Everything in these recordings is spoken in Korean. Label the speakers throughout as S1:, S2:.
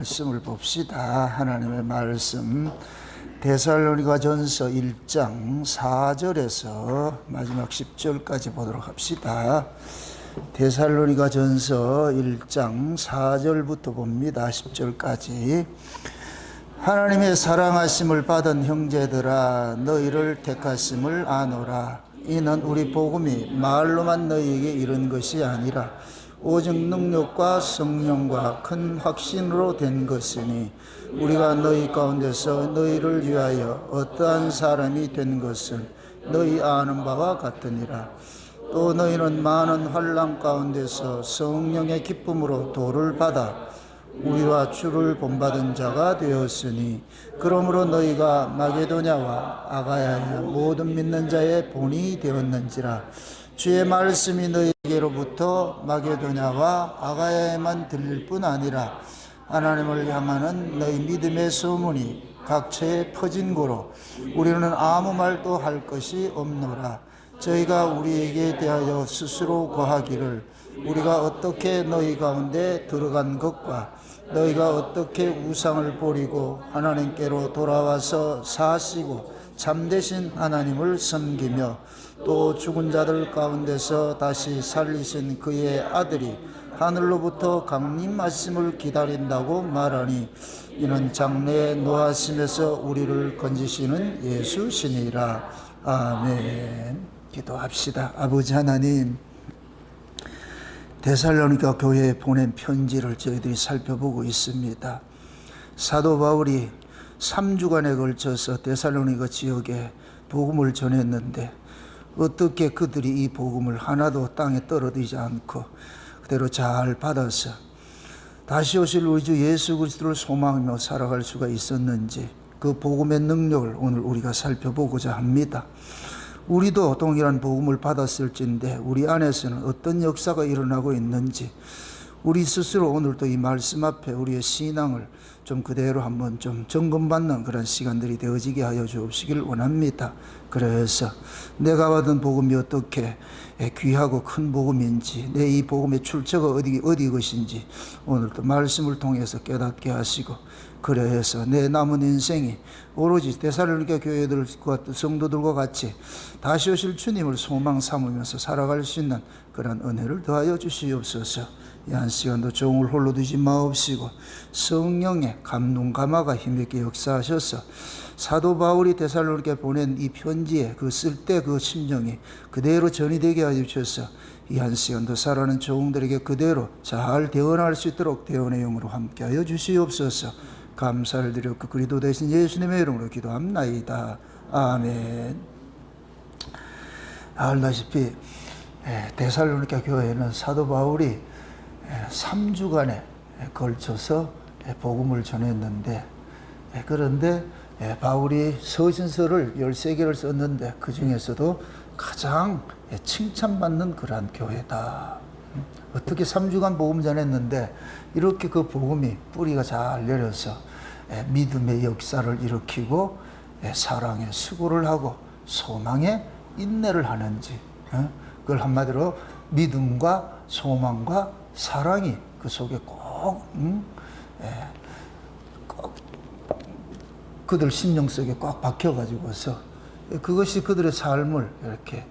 S1: 말씀을 봅시다. 하나님의 말씀 데살로니가전서 1장 4절에서 마지막 10절까지 보도록 합시다. 데살로니가전서 1장 4절부터 봅니다. 10절까지. 하나님의 사랑하심을 받은 형제들아, 너희를 택하심을 아노라. 이는 우리 복음이 말로만 너희에게 이른 것이 아니라 오직 능력과 성령과 큰 확신으로 된 것이니, 우리가 너희 가운데서 너희를 위하여 어떠한 사람이 된 것은 너희 아는 바와 같으니라. 또 너희는 많은 환난 가운데서 성령의 기쁨으로 도를 받아 우리와 주를 본받은 자가 되었으니, 그러므로 너희가 마게도냐와 아가야의 모든 믿는 자의 본이 되었는지라. 주의 말씀이 너희에게로부터 마게도냐와 아가야에만 들릴 뿐 아니라 하나님을 향하는 너희 믿음의 소문이 각처에 퍼진 고로 우리는 아무 말도 할 것이 없노라. 저희가 우리에게 대하여 스스로 고하기를, 우리가 어떻게 너희 가운데 들어간 것과 너희가 어떻게 우상을 버리고 하나님께로 돌아와서 사시고 참되신 하나님을 섬기며 또 죽은 자들 가운데서 다시 살리신 그의 아들이 하늘로부터 강림하심을 기다린다고 말하니, 이는 장래의 노하심에서 우리를 건지시는 예수시니라. 아멘. 기도합시다. 아버지 하나님, 데살로니가 교회에 보낸 편지를 저희들이 살펴보고 있습니다. 사도 바울이 3주간에 걸쳐서 데살로니가 지역에 복음을 전했는데, 어떻게 그들이 이 복음을 하나도 땅에 떨어지지 않고 그대로 잘 받아서 다시 오실 우리 주 예수 그리스도를 소망하며 살아갈 수가 있었는지, 그 복음의 능력을 오늘 우리가 살펴보고자 합니다. 우리도 동일한 복음을 받았을진데 우리 안에서는 어떤 역사가 일어나고 있는지, 우리 스스로 오늘도 이 말씀 앞에 우리의 신앙을 좀 그대로 한번 좀 점검받는 그런 시간들이 되어지게 하여 주옵시길 원합니다. 그래서 내가 받은 복음이 어떻게 귀하고 큰 복음인지, 내 이 복음의 출처가 어디 것인지 오늘도 말씀을 통해서 깨닫게 하시고, 그래서 내 남은 인생이 오로지 데살로니가 교회들과 성도들과 같이 다시 오실 주님을 소망 삼으면서 살아갈 수 있는 그런 은혜를 더하여 주시옵소서. 이 한 시간도 종을 홀로 두지 마옵시고 성령의 감동 감화가 힘있게 역사하셔서 사도 바울이 데살로니가에 보낸 이 편지에 그 쓸 때 그 심정이 그대로 전이되게 하여 주셔서 이 한 시간도 살아가는 종들에게 그대로 잘 대언할 수 있도록 대언의 영으로 함께하여 주시옵소서. 감사를 드렸고 그리스도 대신 예수님의 이름으로 기도합나이다. 아멘. 알다시피 데살로니가 교회는 사도 바울이 3주간에 걸쳐서 복음을 전했는데, 그런데 바울이 서신서를 13개를 썼는데 그 중에서도 가장 칭찬받는 그러한 교회다. 어떻게 3주간 복음 전했는데 이렇게 그 복음이 뿌리가 잘 내려서 믿음의 역사를 일으키고 사랑의 수고를 하고 소망의 인내를 하는지, 그걸 한마디로 믿음과 소망과 사랑이 그 속에 꼭 그들 심령 속에 꽉 박혀가지고서 그것이 그들의 삶을 이렇게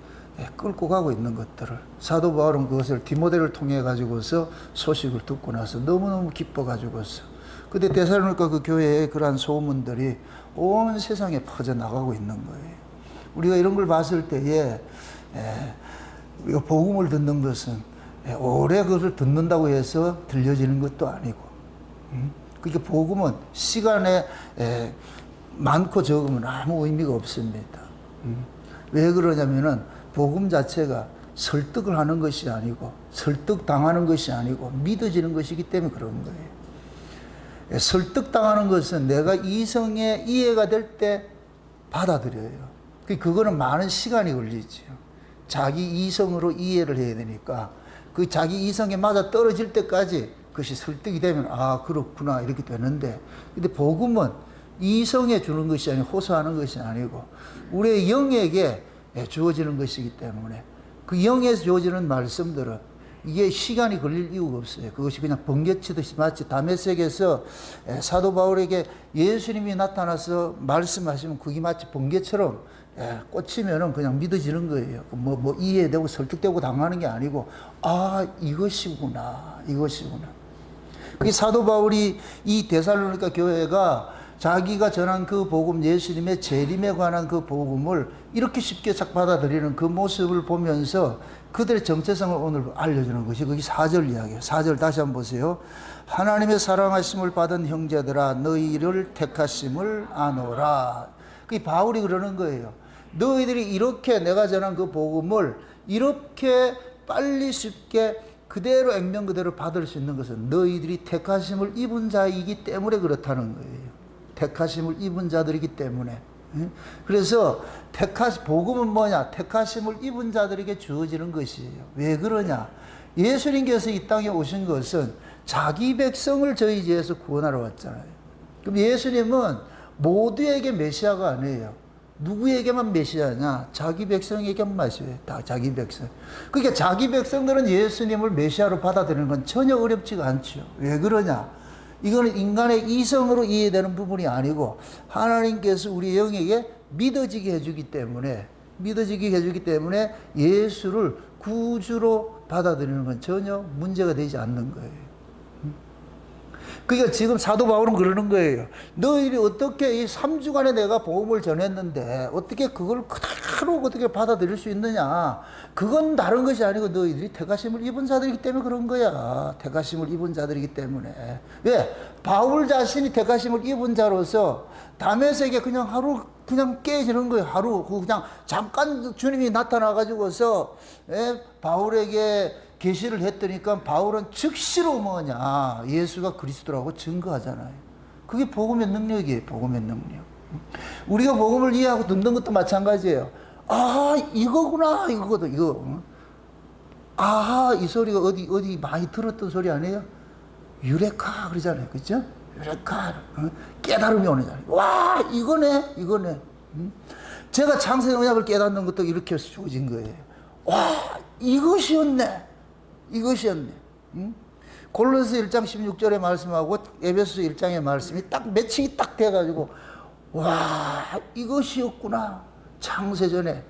S1: 끌고 가고 있는 것들을, 사도 바울은 그것을 디모데를 통해 가지고서 소식을 듣고 나서 너무너무 기뻐 가지고서, 근데 데살로니가 그 교회의 그러한 소문들이 온 세상에 퍼져나가고 있는 거예요. 우리가 이런 걸 봤을 때에 우리가 복음을 듣는 것은 오래 그것을 듣는다고 해서 들려지는 것도 아니고, 그러니까 복음은 시간에 많고 적으면 아무 의미가 없습니다. 왜 그러냐면은 복음 자체가 설득을 하는 것이 아니고 설득당하는 것이 아니고 믿어지는 것이기 때문에 그런 거예요. 설득당하는 것은 내가 이성에 이해가 될 때 받아들여요. 그거는 많은 시간이 걸리죠. 자기 이성으로 이해를 해야 되니까 그 자기 이성에 맞아 떨어질 때까지 그것이 설득이 되면 아 그렇구나 이렇게 되는데, 근데 복음은 이성에 주는 것이 아니고 호소하는 것이 아니고 우리의 영에게 주어지는 것이기 때문에 그 영에서 주어지는 말씀들은 이게 시간이 걸릴 이유가 없어요. 그것이 그냥 번개치듯이 마치 다메섹에서 사도 바울에게 예수님이 나타나서 말씀하시면 그게 마치 번개처럼 꽂히면은 그냥 믿어지는 거예요. 뭐 이해되고 설득되고 당하는 게 아니고, 아, 이것이구나. 그게 사도 바울이 이 데살로니가 교회가 자기가 전한 그 복음, 예수님의 재림에 관한 그 복음을 이렇게 쉽게 싹 받아들이는 그 모습을 보면서 그들의 정체성을 오늘 알려주는 것이 그게 4절 이야기예요. 4절 다시 한번 보세요. 하나님의 사랑하심을 받은 형제들아 너희를 택하심을 아노라. 그게 바울이 그러는 거예요. 너희들이 이렇게 내가 전한 그 복음을 이렇게 빨리 쉽게 그대로 액면 그대로 받을 수 있는 것은 너희들이 택하심을 입은 자이기 때문에 그렇다는 거예요. 택하심을 입은 자들이기 때문에. 그래서 복음은 뭐냐? 택하심을 입은 자들에게 주어지는 것이에요. 왜 그러냐? 예수님께서 이 땅에 오신 것은 자기 백성을 저희 죄에서 구원하러 왔잖아요. 그럼 예수님은 모두에게 메시아가 아니에요. 누구에게만 메시아냐? 자기 백성에게만 메시아예요. 다 자기 백성. 그러니까 자기 백성들은 예수님을 메시아로 받아들이는 건 전혀 어렵지가 않죠. 왜 그러냐? 이거는 인간의 이성으로 이해되는 부분이 아니고 하나님께서 우리 영에게 믿어지게 해주기 때문에 예수를 구주로 받아들이는 건 전혀 문제가 되지 않는 거예요. 그러니까 지금 사도 바울은 그러는 거예요. 너희들이 어떻게 이 3주간에 내가 복음을 전했는데 어떻게 그걸 그대로 어떻게 받아들일 수 있느냐. 그건 다른 것이 아니고 너희들이 택하심을 입은 자들이기 때문에 그런 거야. 택하심을 입은 자들이기 때문에. 왜? 바울 자신이 택하심을 입은 자로서 다메섹에 그냥 하루 그냥 깨지는 거예요. 하루 그냥 잠깐 주님이 나타나가지고서 바울에게 계시를 했더니까 바울은 즉시로 뭐냐 예수가 그리스도라고 증거하잖아요. 그게 복음의 능력이에요. 복음의 능력. 우리가 복음을 이해하고 듣는 것도 마찬가지예요. 아, 이거구나. 이거거든. 이거. 아, 이 소리가 어디 많이 들었던 소리 아니에요? 유레카 그러잖아요. 그죠? 유레카. 깨달음이 오잖아요. 와, 이거네. 제가 창세기 언약을 깨닫는 것도 이렇게 주어진 거예요. 와, 이것이었네. 골로새 1장 16절의 말씀하고 에베소 1장의 말씀이 딱 매칭이 딱 돼가지고, 와, 이것이었구나. 창세전에.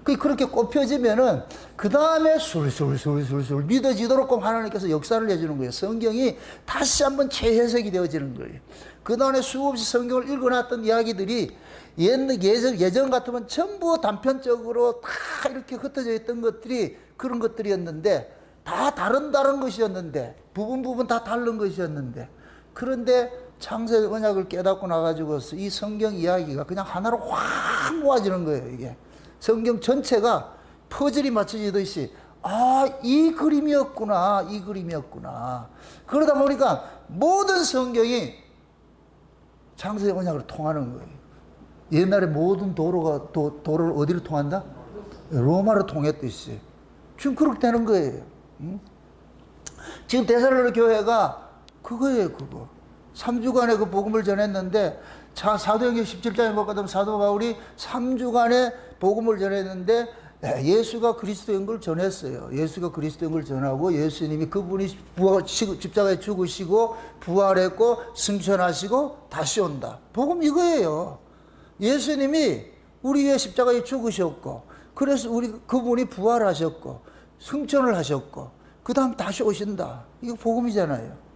S1: 그렇게 꼽혀지면은, 그 다음에 술술 믿어지도록 하나님께서 역사를 해주는 거예요. 성경이 다시 한번 재해석이 되어지는 거예요. 그 다음에 수없이 성경을 읽어놨던 이야기들이 예전 같으면 전부 단편적으로 다 이렇게 흩어져 있던 것들이 그런 것들이었는데, 다 다른 것이었는데, 부분 다 다른 것이었는데, 그런데 창세기 언약을 깨닫고 나가지고서 이 성경 이야기가 그냥 하나로 확 모아지는 거예요, 이게. 성경 전체가 퍼즐이 맞춰지듯이, 아, 이 그림이었구나. 그러다 보니까 모든 성경이 창세기 언약으로 통하는 거예요. 옛날에 모든 도로를 어디로 통한다? 로마로 통했듯이. 지금 그렇게 되는 거예요. 지금 데살로니가 교회가 그거예요, 그거. 3주간의 그 복음을 전했는데, 사도행전 17장에 보면 사도 바울이 3주간의 복음을 전했는데, 예수가 그리스도인 걸 전했어요. 예수가 그리스도인 걸 전하고, 예수님이 그분이 십자가에 죽으시고, 부활했고, 승천하시고, 다시 온다. 복음 이거예요. 예수님이 우리 위해 십자가에 죽으셨고, 그래서 그분이 부활하셨고, 승천을 하셨고, 그 다음 다시 오신다. 이거 복음이잖아요.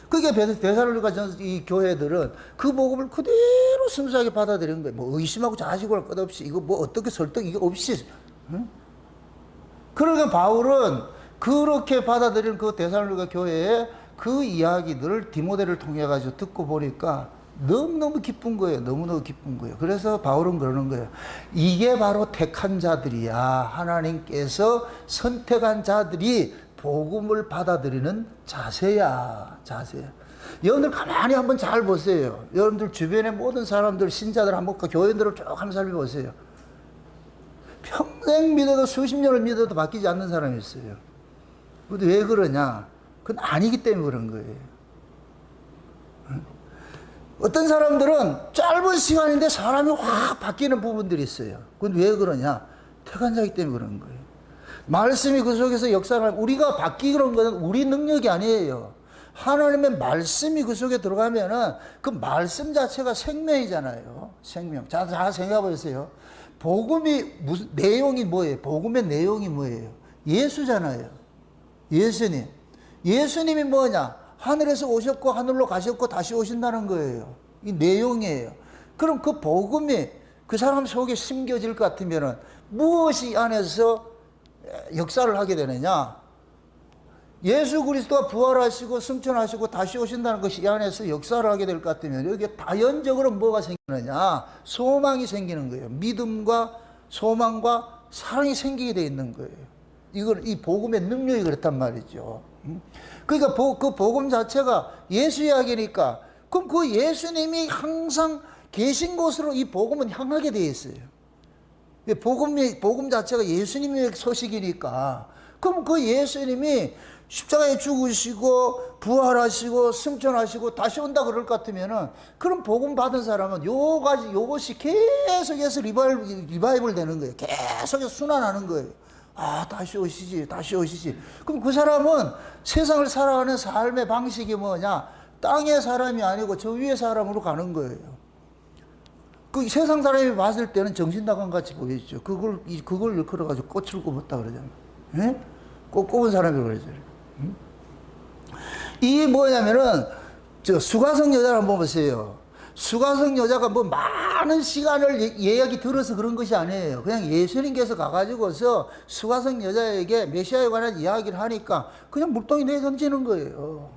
S1: 그게 데살로니가 이 교회들은 그 복음을 그대로 순수하게 받아들이는 거예요. 뭐 의심하고 자식을 할 것 없이, 이거 뭐 어떻게 설득, 이거 없이. 그러니까 바울은 그렇게 받아들이는 그 데살로니가 교회의 그 이야기들을 디모데를 통해 가지고 듣고 보니까 너무너무 기쁜 거예요. 그래서 바울은 그러는 거예요. 이게 바로 택한 자들이야. 하나님께서 선택한 자들이 복음을 받아들이는 자세야. 여러분들 가만히 한번 잘 보세요. 여러분들 주변의 모든 사람들, 신자들 한번 교인들을 쭉 한번 살펴보세요. 평생 믿어도 수십 년을 믿어도 바뀌지 않는 사람이 있어요. 근데 왜 그러냐? 그건 아니기 때문에 그런 거예요. 어떤 사람들은 짧은 시간인데 사람이 확 바뀌는 부분들이 있어요. 그건 왜 그러냐? 택한 자이기 때문에 그런 거예요. 말씀이 그 속에서 역사를 하면 우리가 바뀌는 것은 우리 능력이 아니에요. 하나님의 말씀이 그 속에 들어가면은 그 말씀 자체가 생명이잖아요. 생명. 자, 생각해 보세요. 복음이 무슨 내용이 뭐예요? 복음의 내용이 뭐예요? 예수잖아요. 예수님. 예수님이 뭐냐? 하늘에서 오셨고 하늘로 가셨고 다시 오신다는 거예요. 이 내용이에요. 그럼 그 복음이 그 사람 속에 심겨질 것 같으면은 무엇이 안에서 역사를 하게 되느냐? 예수 그리스도가 부활하시고 승천하시고 다시 오신다는 것이 이 안에서 역사를 하게 될 것 같으면 여기에 자연적으로 뭐가 생기느냐? 소망이 생기는 거예요. 믿음과 소망과 사랑이 생기게 돼 있는 거예요. 이건 이 복음의 능력이 그렇단 말이죠. 그러니까 그 복음 자체가 예수 이야기니까 그럼 그 예수님이 항상 계신 곳으로 이 복음은 향하게 돼 있어요. 복음 자체가 예수님의 소식이니까 그럼 그 예수님이 십자가에 죽으시고 부활하시고 승천하시고 다시 온다 그럴 것 같으면은 그럼 복음 받은 사람은 요것이 계속해서 리바이벌 되는 거예요. 계속해서 순환하는 거예요. 아, 다시 오시지, 다시 오시지. 그럼 그 사람은 세상을 살아가는 삶의 방식이 뭐냐? 땅의 사람이 아니고 저 위의 사람으로 가는 거예요. 그 세상 사람이 봤을 때는 정신 나간 같이 보이죠. 그걸 일컬어가지고 꽃을 꼽았다 그러잖아요. 예? 꽃 꼽은 사람이 그러잖아요. 이게 뭐냐면은, 수가성 여자를 한번 보세요. 수가성 여자가 뭐 많은 시간을 이야기 들어서 그런 것이 아니에요. 그냥 예수님께서 가가지고서 수가성 여자에게 메시아에 관한 이야기를 하니까 그냥 물동이 내던지는 거예요.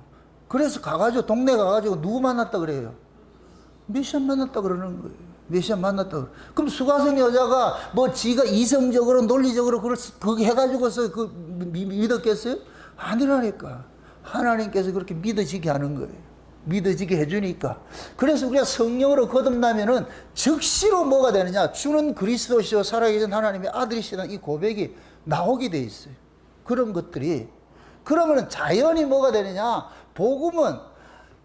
S1: 그래서 가가지고, 동네 가가지고 누구 만났다 그래요? 메시아 만났다 그러는 거예요. 메시아 만났다. 그럼 수가성 여자가 뭐 지가 이성적으로 논리적으로 그렇게 해가지고서 믿었겠어요? 아니라니까. 하나님께서 그렇게 믿어지게 하는 거예요. 믿어지게 해주니까. 그래서 우리가 성령으로 거듭나면은 즉시로 뭐가 되느냐? 주는 그리스도시요 살아계신 하나님의 아들이시라는 이 고백이 나오게 돼 있어요. 그런 것들이. 그러면은 자연히 뭐가 되느냐? 복음은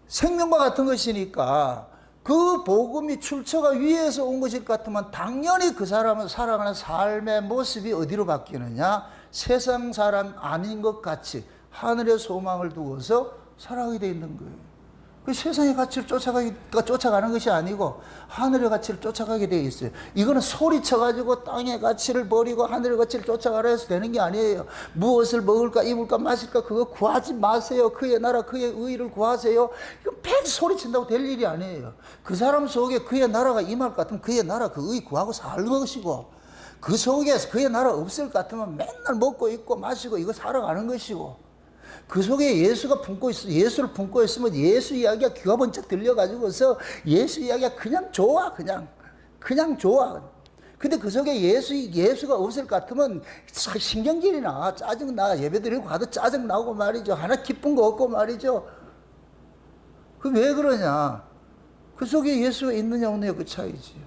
S1: 생명과 같은 것이니까 그 복음이 출처가 위에서 온 것일 것 같으면 당연히 그 사람은 살아가는 삶의 모습이 어디로 바뀌느냐? 세상 사람 아닌 것 같이 하늘의 소망을 두고서 살아가게 돼 있는 거예요. 그 세상의 가치를 쫓아가는 것이 아니고 하늘의 가치를 쫓아가게 돼 있어요. 이거는 소리쳐가지고 땅의 가치를 버리고 하늘의 가치를 쫓아가라 해서 되는 게 아니에요. 무엇을 먹을까 입을까 마실까 그거 구하지 마세요. 그의 나라 그의 의를 구하세요. 이거 백 소리친다고 될 일이 아니에요. 그 사람 속에 그의 나라가 임할 것 같으면 그의 나라 그 의 구하고 살 것이고 그 속에서 그의 나라 없을 것 같으면 맨날 먹고 입고 마시고 이거 살아가는 것이고 그 속에 예수가 예수를 품고 있으면 예수 이야기가 귀가 번쩍 들려가지고서 예수 이야기가 그냥 좋아, 그냥 좋아. 근데 그 속에 예수가 없을 것 같으면 신경질이 나, 짜증나, 예배드리고 가도 짜증나고 말이죠. 하나 기쁜 거 없고 말이죠. 그 왜 그러냐? 그 속에 예수가 있느냐 없느냐 그 차이지.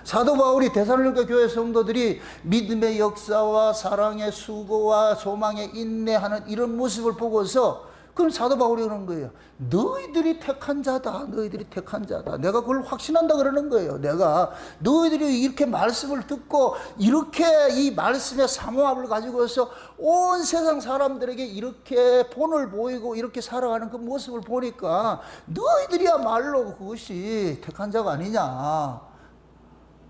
S1: 사도 바울이 데살로니가 교회 성도들이 믿음의 역사와 사랑의 수고와 소망의 인내하는 이런 모습을 보고서 그럼 사도 바울이 그러는 거예요. 너희들이 택한 자다. 너희들이 택한 자다. 내가 그걸 확신한다 그러는 거예요. 내가 너희들이 이렇게 말씀을 듣고 이렇게 이 말씀의 사모함을 가지고서 온 세상 사람들에게 이렇게 본을 보이고 이렇게 살아가는 그 모습을 보니까 너희들이야말로 그것이 택한 자가 아니냐.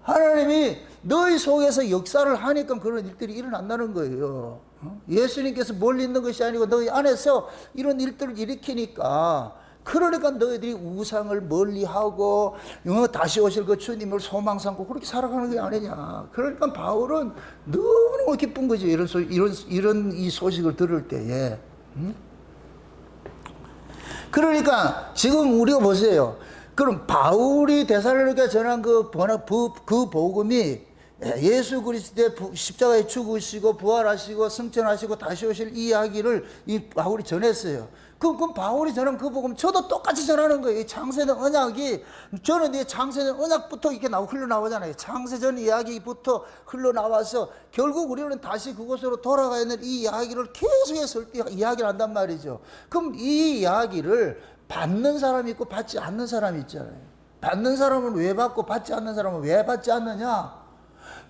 S1: 하나님이 너희 속에서 역사를 하니까 그런 일들이 일어난다는 거예요. 예수님께서 멀리 있는 것이 아니고 너희 안에서 이런 일들을 일으키니까 그러니까 너희들이 우상을 멀리하고 다시 오실 그 주님을 소망 삼고 그렇게 살아가는 게 아니냐. 그러니까 바울은 너무너무 기쁜 거죠. 이런 이 소식을 들을 때에. 그러니까 지금 우리가 보세요. 그럼 바울이 데살로니가에 전한 그 복음이 예수 그리스도의 십자가에 죽으시고 부활하시고 승천하시고 다시 오실 이 이야기를 이 바울이 전했어요. 그럼 바울이 전한 그 복음 저도 똑같이 전하는 거예요. 이 창세된 언약이 저는 이 창세된 언약부터 이렇게 흘러나오잖아요. 창세전 이야기부터 흘러나와서 결국 우리는 다시 그곳으로 돌아가 있는 이 이야기를 계속해서 이야기를 한단 말이죠. 그럼 이 이야기를 받는 사람이 있고 받지 않는 사람이 있잖아요. 받는 사람은 왜 받고 받지 않는 사람은 왜 받지 않느냐?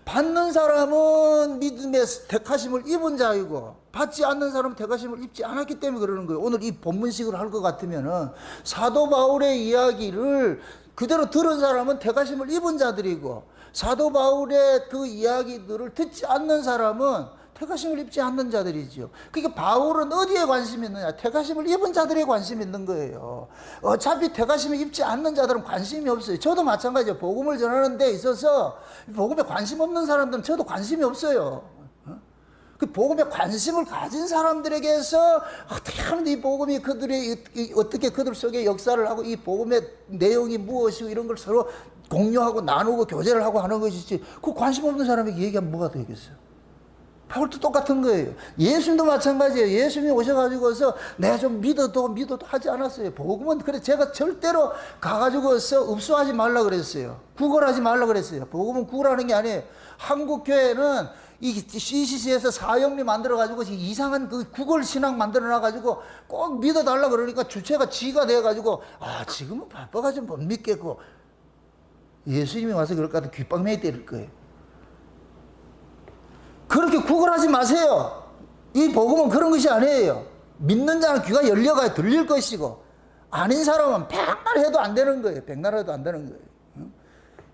S1: 받는 사람은 믿음의 택하심을 입은 자이고 받지 않는 사람은 택하심을 입지 않았기 때문에 그러는 거예요. 오늘 이 본문식으로 할 것 같으면은 사도 바울의 이야기를 그대로 들은 사람은 택하심을 입은 자들이고 사도 바울의 그 이야기들을 듣지 않는 사람은 택하심을 입지 않는 자들이죠. 그러니까 바울은 어디에 관심이 있느냐? 택하심을 입은 자들에 관심이 있는 거예요. 어차피 택하심을 입지 않는 자들은 관심이 없어요. 저도 마찬가지예요. 복음을 전하는 데 있어서 복음에 관심 없는 사람들은 저도 관심이 없어요. 그 복음에 관심을 가진 사람들에게서 어떻게 하면 이 복음이 어떻게 그들 속에 역사를 하고 이 복음의 내용이 무엇이고 이런 걸 서로 공유하고 나누고 교제를 하고 하는 것이지, 그 관심 없는 사람에게 얘기하면 뭐가 되겠어요? 바울도 똑같은 거예요. 예수님도 마찬가지예요. 예수님이 오셔가지고서 내가 좀 믿어도 하지 않았어요. 복음은 그래 제가 절대로 가가지고서 읍수하지 말라 그랬어요. 구걸하지 말라 그랬어요. 복음은 구걸하는 게 아니에요. 한국 교회는 이 CCC에서 사형리 만들어가지고 이상한 그 구걸 신앙 만들어놔가지고 꼭 믿어달라 그러니까 주체가 지가 돼가지고 지금은 바빠가지고 못 믿겠고, 예수님이 와서 그럴 것 같아 귓방맹이 때릴 거예요. 그렇게 구걸하지 마세요. 이 복음은 그런 것이 아니에요. 믿는 자는 귀가 열려가야 들릴 것이고, 아닌 사람은 백날 해도 안 되는 거예요. 백날 해도 안 되는 거예요.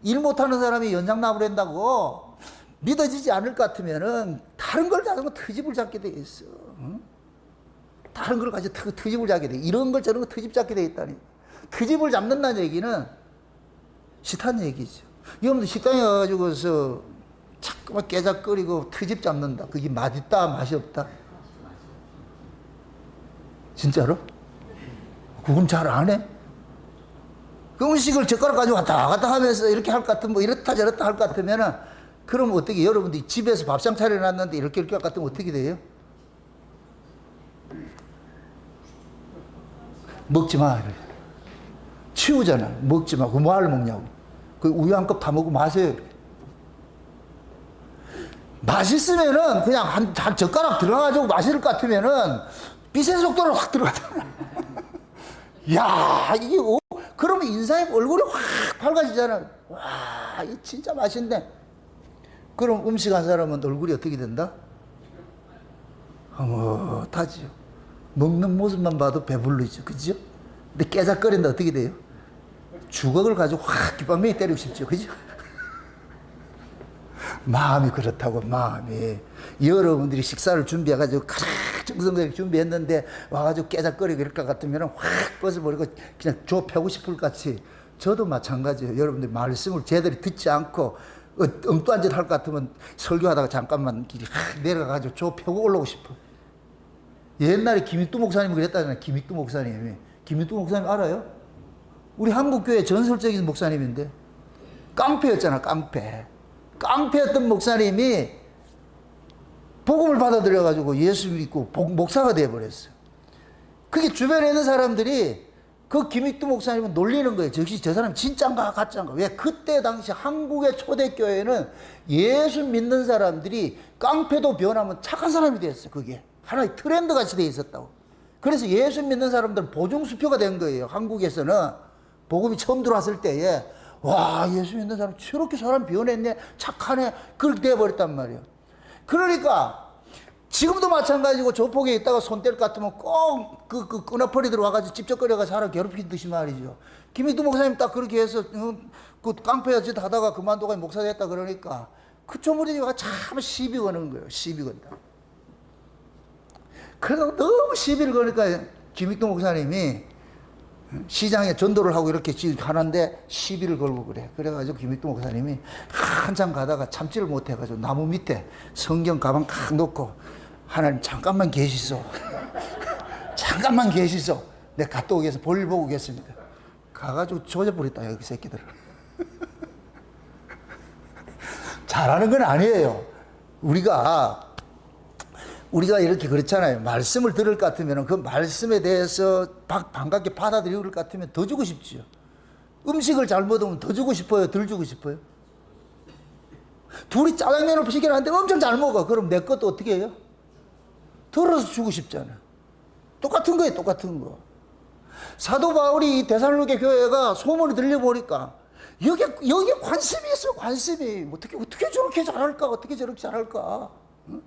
S1: 일 못하는 사람이 연장납을 한다고 믿어지지 않을 것 같으면은 다른 걸 가지고 트집을 잡게 돼 있어. 다른 걸 가지고 트집을 잡게 돼. 이런 걸 저런 거 트집 잡게 돼 있다니. 트집을 잡는다는 얘기는 싫다는 얘기죠. 여러분들 식당에 가가지고서 자꾸만 깨작거리고 트집 잡는다. 그게 맛있다, 맛이 없다? 진짜로? 그건 잘 안 해? 그 음식을 젓가락 가지고 왔다 갔다 하면서 이렇게 할 것 같으면, 뭐 이렇다 저렇다 할 것 같으면은, 그럼 어떻게, 여러분들이 집에서 밥상 차려놨는데 이렇게 할 것 같으면 어떻게 돼요? 먹지 마. 치우잖아. 먹지 마. 그 뭐하러 먹냐고. 그 우유 한 컵 다 먹고 마세요. 맛있으면은 그냥 한 젓가락 들어가지고 마실 것 같으면은 빛의 속도로 확 들어가잖아. 야, 이게 그러면 인상이 얼굴이 확 밝아지잖아. 와, 이 진짜 맛있네. 그럼 음식한 사람은 얼굴이 어떻게 된다? 흐뭇하지요. 먹는 모습만 봐도 배불르죠. 그죠? 근데 깨작거린다 어떻게 돼요? 주걱을 가지고 확 귓방맹이 때리고 싶죠. 그죠? 마음이 그렇다고. 마음이, 여러분들이 식사를 준비해가지고 정성스럽게 준비했는데 와가지고 깨작거리고 이럴 것 같으면 확 벗어버리고 그냥 펴고 싶을 것 같이, 저도 마찬가지예요. 여러분들이 말씀을 제대로 듣지 않고 엉뚱한 짓 할 것 같으면 설교하다가 잠깐만 길이 내려가가지고 펴고 올라오고 싶어. 옛날에 김익두 목사님이 그랬다잖아요. 김익두 목사님 알아요? 우리 한국교회 전설적인 목사님인데 깡패였잖아. 깡패였던 목사님이 복음을 받아들여가지고 예수 믿고 목사가 되어버렸어요. 그게 주변에 있는 사람들이 그 김익두 목사님은 놀리는 거예요. 저 사람 진짜인가 가짜인가. 왜? 그때 당시 한국의 초대교회는 예수 믿는 사람들이 깡패도 변하면 착한 사람이 됐어요. 그게 하나의 트렌드 같이 돼 있었다고. 그래서 예수 믿는 사람들은 보증수표가 된 거예요. 한국에서는 복음이 처음 들어왔을 때에, 와, 예수 믿는 사람 저렇게 사람 변했네, 착하네, 그렇게 돼버렸단 말이에요. 그러니까 지금도 마찬가지고 조폭에 있다가 손 뗄 것 같으면 꼭 그 끈어퍼리 들어와가지고 찝쩍거려가 사람 괴롭히듯이 말이죠. 김익두 목사님 딱 그렇게 해서 그 깡패 짓 하다가 그만두고 목사 됐다 그러니까 그 조물이가 참 시비 거는 거예요. 시비 건다. 그래서 너무 시비를 거니까 김익두 목사님이 시장에 전도를 하고 이렇게 하는데 시비를 걸고 그래. 그래가지고 김익두 목사님이 한참 가다가 참지를 못해가지고 나무 밑에 성경 가방 탁 놓고, 하나님 잠깐만 계시소. 잠깐만 계시소. 내가 갔다 오겠습니다. 볼일 보고 오겠습니다. 가가지고 조져버렸다, 여기 새끼들을. 잘하는 건 아니에요. 우리가 이렇게 그렇잖아요. 말씀을 들을 것 같으면 그 말씀에 대해서 반갑게 받아들일 것 같으면 더 주고 싶지요. 음식을 잘 먹으면 더 주고 싶어요? 덜 주고 싶어요? 둘이 짜장면을 시켜놨는데 엄청 잘 먹어. 그럼 내 것도 어떻게 해요? 덜어서 주고 싶잖아요. 똑같은 거예요. 사도 바울이 이 데살로니가 교회가 소문을 들려보니까 여기에 관심이 있어, 관심이. 어떻게 저렇게 잘할까? 어떻게 저렇게 잘할까? 응?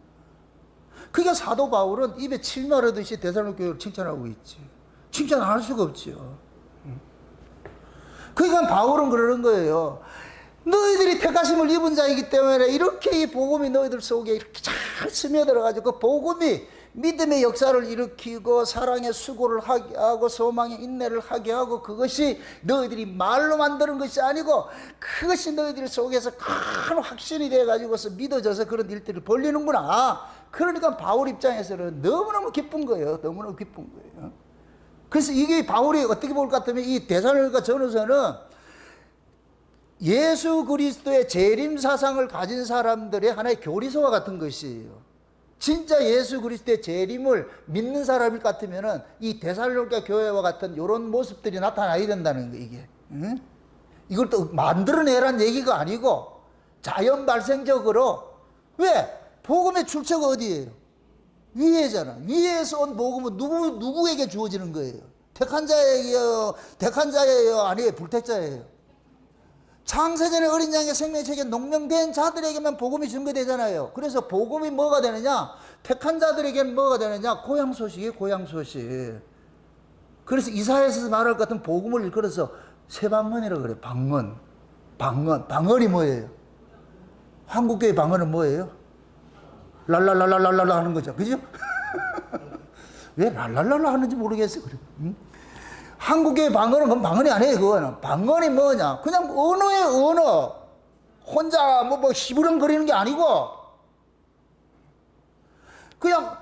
S1: 그러니까 사도 바울은 입에 침 마르듯이 데살로니가 교회를 칭찬하고 있지. 칭찬 안 할 수가 없죠. 응? 그러니까 바울은 그러는 거예요. 너희들이 택하심을 입은 자이기 때문에 이렇게 이 복음이 너희들 속에 이렇게 잘 스며들어가지고 그 복음이 믿음의 역사를 일으키고 사랑의 수고를 하게 하고 소망의 인내를 하게 하고 그것이 너희들이 말로 만드는 것이 아니고 그것이 너희들 속에서 큰 확신이 돼가지고서 믿어져서 그런 일들을 벌리는구나. 그러니까 바울 입장에서는 너무너무 기쁜 거예요. 너무너무 기쁜 거예요. 그래서 이게 바울이 어떻게 볼 것 같으면 이 데살로니가 전후서는 예수 그리스도의 재림 사상을 가진 사람들의 하나의 교리서와 같은 것이에요. 진짜 예수 그리스도의 재림을 믿는 사람일 것 같으면은 이 데살로니가 교회와 같은 이런 모습들이 나타나야 된다는 거예요, 이게. 응? 이걸 또 만들어내란 얘기가 아니고 자연 발생적으로. 왜? 복음의 출처가 어디예요? 위에잖아. 위에서 온 복음은 누구에게 주어지는 거예요? 택한 자예요? 아니에요? 불택자예요? 창세전에 어린 양의 생명의 책에 농명된 자들에게만 복음이 증거되잖아요. 그래서 복음이 뭐가 되느냐? 택한 자들에게는 뭐가 되느냐? 고향 소식이에요, 고향 소식. 그래서 이사야에서 말할 것 같은 복음을 일컬어서 새방언이라고 그래요. 방언. 방언이 뭐예요? 한국교회 방언은 뭐예요? 랄랄랄랄랄라 하는 거죠. 그죠? 왜 랄랄랄라 하는지 모르겠어요. 그래. 응? 한국의 방언은 그건 방언이 아니에요. 그거는 방언이 뭐냐? 그냥 언어예요. 언어. 혼자 뭐 시부렁거리는 게 아니고 그냥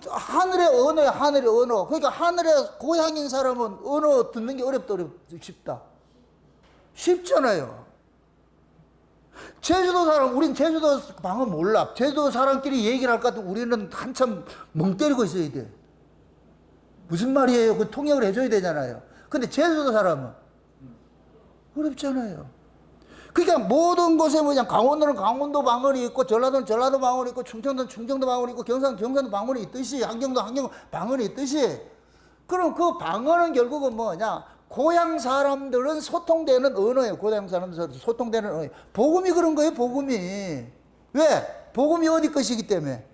S1: 하늘의 언어야. 하늘의 언어. 그러니까 하늘의 고향인 사람은 언어 듣는 게 어렵다 쉽다. 쉽잖아요. 제주도 사람, 우린 제주도 방언 몰라. 제주도 사람끼리 얘기를 할 것 같으면 우리는 한참 멍 때리고 있어야 돼. 무슨 말이에요? 그 통역을 해줘야 되잖아요. 근데 제주도 사람은 어렵잖아요. 그러니까 모든 곳에 뭐냐, 강원도는 강원도 방언이 있고, 전라도는 전라도 방언이 있고, 충청도는 충청도 방언이 있고, 경상도 방언이 있듯이, 안경도 방언이 있듯이, 그럼 그 방언은 결국은 뭐냐, 고향 사람들은 소통되는 언어예요. 고향 사람들은 소통되는 언어예요. 복음이 그런 거예요, 복음이. 왜? 복음이 어디 것이기 때문에?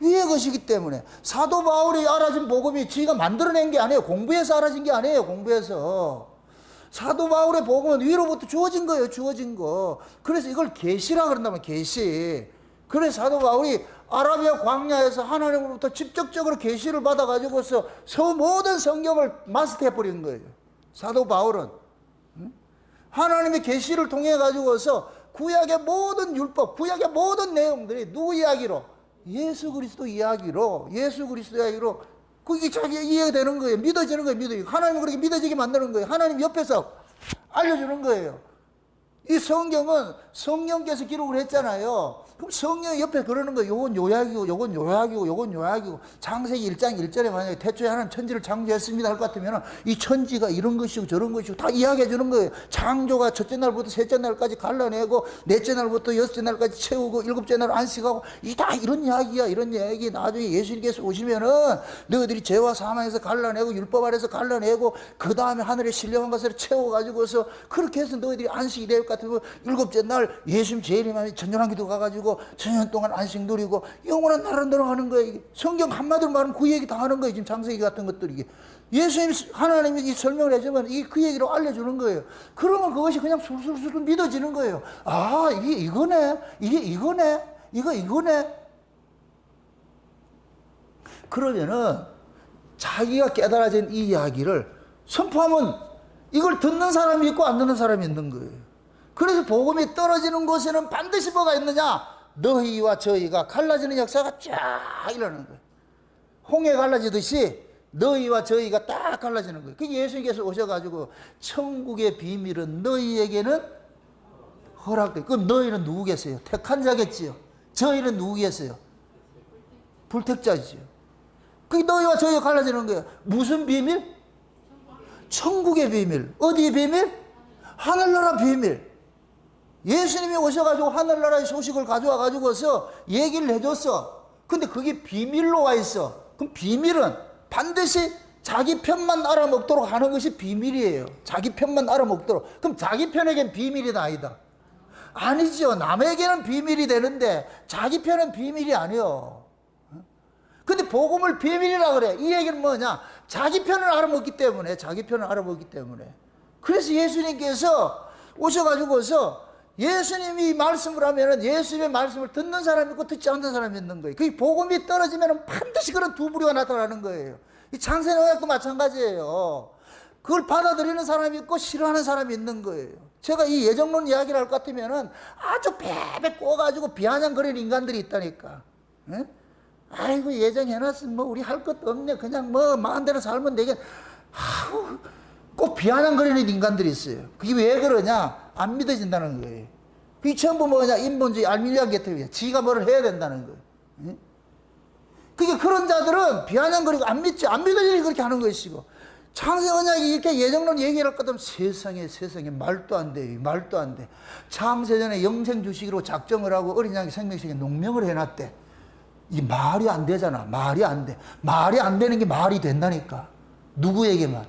S1: 위의 것이기 때문에. 사도 바울이 알아진 복음이 지가 만들어낸 게 아니에요. 공부해서 알아진 게 아니에요. 공부해서. 사도 바울의 복음은 위로부터 주어진 거예요. 주어진 거. 그래서 이걸 계시라 그런다면 계시. 그래서 사도 바울이 아라비아 광야에서 하나님으로부터 직접적으로 계시를 받아가지고서 모든 성경을 마스터해버린 거예요. 사도 바울은. 하나님의 계시를 통해 가지고서 구약의 모든 율법, 구약의 모든 내용들이 누구 이야기로? 예수 그리스도 이야기로, 그게 자기 이해가 되는 거예요. 믿어지는 거예요. 하나님은 그렇게 믿어지게 만드는 거예요. 하나님 옆에서 알려주는 거예요. 이 성경은 성령께서 기록을 했잖아요. 그럼 성령 옆에 그러는 거예요. 요건 요약이고. 창세기 1장 1절에 만약에 태초에 하나님 천지를 창조했습니다 할 것 같으면 이 천지가 이런 것이고 저런 것이고 다 이야기해 주는 거예요. 창조가 첫째 날부터 셋째 날까지 갈라내고 넷째 날부터 여섯째 날까지 채우고 일곱째 날 안식하고 다 이런 이야기야. 이런 이야기. 나중에 예수님께서 오시면은 너희들이 죄와 사망에서 갈라내고 율법 아래서 갈라내고 그 다음에 하늘에 신령한 것을 채워가지고서 그렇게 해서 너희들이 안식이 될 것 같으면 일곱째 날 예수님 재림하면 전전한기도 가가지고 천년 동안 안식 누리고 영원한 나라로 들어가는 거예요. 이게 성경 한마디로 말하면 그 얘기 다 하는 거예요. 지금 창세기 같은 것들이. 이게 예수님, 하나님이 이 설명을 해주면 그 얘기로 알려주는 거예요. 그러면 그것이 그냥 술술술 믿어지는 거예요. 아, 이게 이거네. 이거네. 그러면은 자기가 깨달아진 이 이야기를 선포하면 이걸 듣는 사람이 있고 안 듣는 사람이 있는 거예요. 그래서 복음이 떨어지는 곳에는 반드시 뭐가 있느냐? 너희와 저희가 갈라지는 역사가 쫙 일어나는 거예요. 홍해 갈라지듯이 너희와 저희가 딱 갈라지는 거예요. 그 예수님께서 오셔가지고 천국의 비밀은 너희에게는 허락돼. 그럼 너희는 누구겠어요? 택한 자겠지요. 저희는 누구겠어요? 불택자지요. 그게 너희와 저희가 갈라지는 거예요. 무슨 비밀? 천국의 비밀. 어디의 비밀? 하늘나라 비밀. 예수님이 오셔가지고 하늘나라의 소식을 가져와가지고서 얘기를 해줬어. 근데 그게 비밀로 와 있어. 그럼 비밀은 반드시 자기 편만 알아먹도록 하는 것이 비밀이에요. 자기 편만 알아먹도록. 그럼 자기 편에겐 비밀이 아니다. 아니죠. 남에게는 비밀이 되는데 자기 편은 비밀이 아니요. 근데 복음을 비밀이라 그래. 이 얘기는 뭐냐? 자기 편을 알아먹기 때문에, 자기 편을 알아먹기 때문에. 그래서 예수님께서 오셔가지고서 예수님이 말씀을 하면은 예수님의 말씀을 듣는 사람이 있고 듣지 않는 사람이 있는 거예요. 그 복음이 떨어지면은 반드시 그런 두 부류가 나타나는 거예요. 이 창세기 언약도 마찬가지예요. 그걸 받아들이는 사람이 있고 싫어하는 사람이 있는 거예요. 제가 이 예정론 이야기를 할 것 같으면은 아주 베베 꼬가지고 비아냥거리는 인간들이 있다니까. 예? 아이고 예정해놨으면 뭐 우리 할 것도 없네. 그냥 뭐 마음대로 살면 되겠. 아우 꼭 비아냥거리는 인간들이 있어요. 그게 왜 그러냐? 안 믿어진다는 거예요. 그게 전부 뭐냐? 인본주의 알밀리안 개념이야. 지가 뭐를 해야 된다는 거예요. 예? 그게 그런 자들은 비아냥거리고 안 믿지. 안 믿어지니 그렇게 하는 것이고. 창세 언약이 이렇게 예정론 얘기를 할 것 같으면 세상에 말도 안 돼. 말도 안 돼. 창세전에 영생 주시기로 작정을 하고 어린 양의 생명식에 농명을 해놨대. 이게 말이 안 되잖아. 말이 안 돼. 말이 안 되는 게 말이 된다니까. 누구에게만?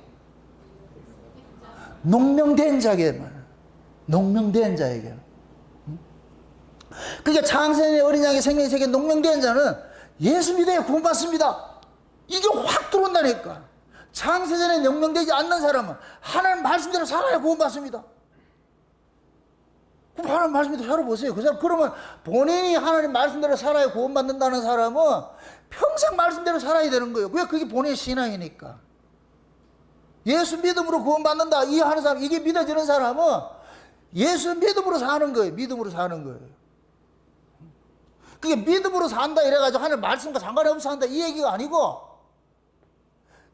S1: 농명된 자에게만. 농명된 자에게만. 그러니까 창세전에 어린 양의 생명식에 농명된 자는 예수 믿어야 구원받습니다. 이게 확 들어온다니까. 창세전에 영명되지 않는 사람은 하나님 말씀대로 살아야 구원받습니다. 그럼 하나님 말씀대로 살아보세요. 그 사람, 그러면 본인이 하나님 말씀대로 살아야 구원받는다는 사람은 평생 말씀대로 살아야 되는 거예요. 왜? 그게 본인의 신앙이니까. 예수 믿음으로 구원받는다. 이 하는 사람, 이게 믿어지는 사람은 예수 믿음으로 사는 거예요. 믿음으로 사는 거예요. 그게 믿음으로 산다 이래가지고 하나님 말씀과 상관이 없어 산다 이 얘기가 아니고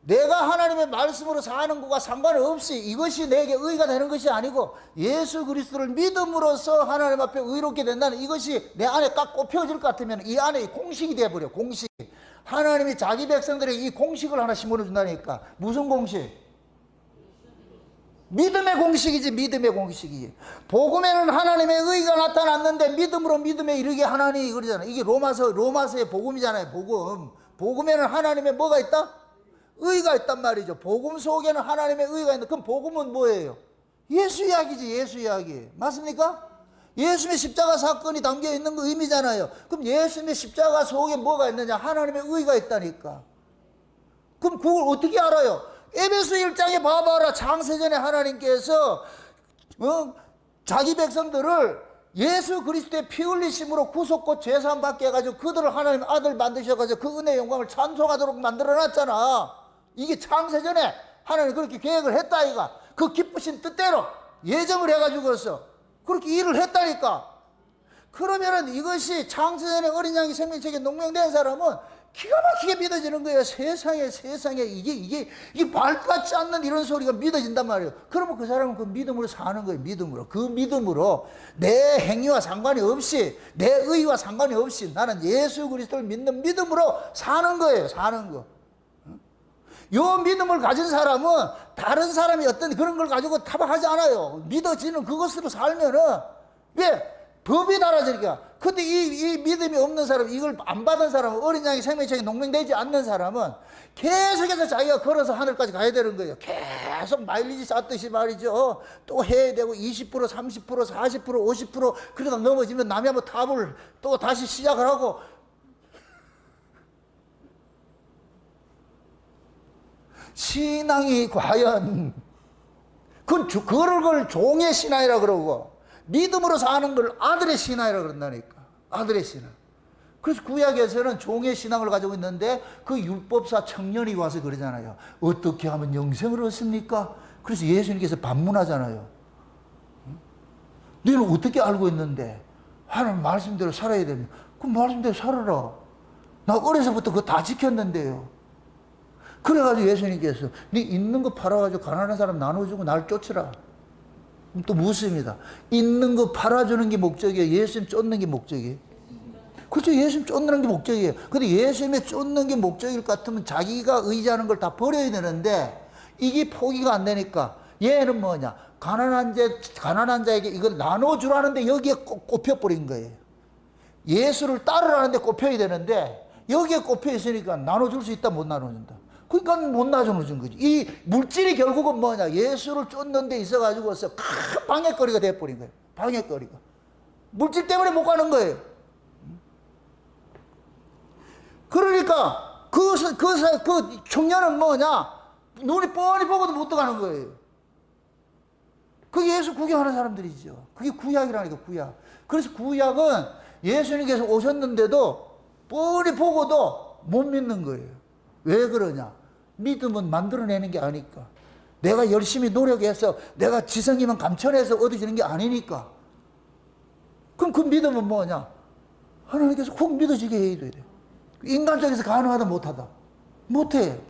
S1: 내가 하나님의 말씀으로 사는 것과 상관없이 이것이 내게 의가 되는 것이 아니고 예수 그리스도를 믿음으로써 하나님 앞에 의롭게 된다는 이것이 내 안에 딱 꼽혀질 것 같으면 이 안에 공식이 되어버려. 공식. 하나님이 자기 백성들에게 이 공식을 하나 심어준다니까. 무슨 공식? 믿음의 공식이지. 믿음의 공식이지. 복음에는 하나님의 의가 나타났는데 믿음으로 믿음에 이르게 하나니 그러잖아. 이게 로마서의 복음이잖아요. 복음에는 하나님의 뭐가 있다? 의가 있단 말이죠. 복음 속에는 하나님의 의가 있는데 그럼 복음은 뭐예요? 예수 이야기지. 예수 이야기. 맞습니까? 예수님의 십자가 사건이 담겨 있는 거 의미잖아요. 그럼 예수님의 십자가 속에 뭐가 있느냐? 하나님의 의가 있다니까. 그럼 그걸 어떻게 알아요? 에베소 1장에 봐봐라. 창세전에 하나님께서 자기 백성들을 예수 그리스도의 피 흘리심으로 구속과 죄사함 받게 해가지고 그들을 하나님 아들 만드셔가지고 그 은혜의 영광을 찬송하도록 만들어놨잖아. 이게 창세전에 하나님 그렇게 계획을 했다 이가. 그 기쁘신 뜻대로 예정을 해가지고서 그렇게 일을 했다니까. 그러면은 이것이 창세전에 어린 양이 생명책에 농명된 사람은 기가 막히게 믿어지는 거예요. 세상에 이게 말도 같지 않는 이런 소리가 믿어진단 말이에요. 그러면 그 사람은 그 믿음으로 사는 거예요. 믿음으로. 그 믿음으로 내 행위와 상관이 없이 내 의와 상관이 없이 나는 예수 그리스도를 믿는 믿음으로 사는 거예요. 사는 거. 요 믿음을 가진 사람은 다른 사람이 어떤 그런 걸 가지고 타박하지 않아요. 믿어지는 그것으로 살면은 왜? 법이 달라지니까. 근데 이 믿음이 없는 사람, 이걸 안 받은 사람은 어린 양의 생명책에 농명되지 않는 사람은 계속해서 자기가 걸어서 하늘까지 가야 되는 거예요. 계속 마일리지 쌓듯이 말이죠. 또 해야 되고 20%, 30%, 40%, 50% 그러다 넘어지면 남이 한번 탑을 또 다시 시작을 하고 신앙이 과연 그걸 종의 신앙이라 그러고 믿음으로 사는 걸 아들의 신앙이라 그런다니까. 아들의 신앙. 그래서 구약에서는 종의 신앙을 가지고 있는데 그 율법사 청년이 와서 그러잖아요. 어떻게 하면 영생을 얻습니까? 그래서 예수님께서 반문하잖아요. 너는 어떻게 알고 있는데 하나님 말씀대로 살아야 됩니다. 그럼 말씀대로 살아라. 나 어려서부터 그거 다 지켰는데요. 그래가지고 예수님께서 네 있는 거 팔아가지고 가난한 사람 나눠주고 날 쫓으라. 또 묻습니다. 있는 거 팔아주는 게 목적이에요? 예수님 쫓는 게 목적이에요? 그렇죠. 예수님 쫓는 게 목적이에요. 근데 예수님의 쫓는 게 목적일 것 같으면 자기가 의지하는 걸 다 버려야 되는데 이게 포기가 안 되니까 얘는 뭐냐? 가난한 자에게 이걸 나눠주라는데 여기에 꼽혀버린 거예요. 예수를 따르라는데 꼽혀야 되는데 여기에 꼽혀 있으니까 나눠줄 수 있다 못 나눠준다. 그러니까 못 놔주는 거지. 이 물질이 결국은 뭐냐? 예수를 쫓는 데 있어가지고서 큰 방해거리가 돼버린 거예요. 방해거리가. 물질 때문에 못 가는 거예요. 그러니까 그 청년은 뭐냐? 눈이 뻔히 보고도 못 들어가는 거예요. 그게 예수 구경하는 사람들이죠. 그게 구약이라니까, 구약. 그래서 구약은 예수님께서 오셨는데도 뻔히 보고도 못 믿는 거예요. 왜 그러냐? 믿음은 만들어내는 게 아니까. 내가 열심히 노력해서 내가 지성이만 감춰내서 얻어지는 게 아니니까. 그럼 그 믿음은 뭐냐? 하나님께서 꼭 믿어지게 해야 돼. 인간적에서 가능하다 못하다. 못해.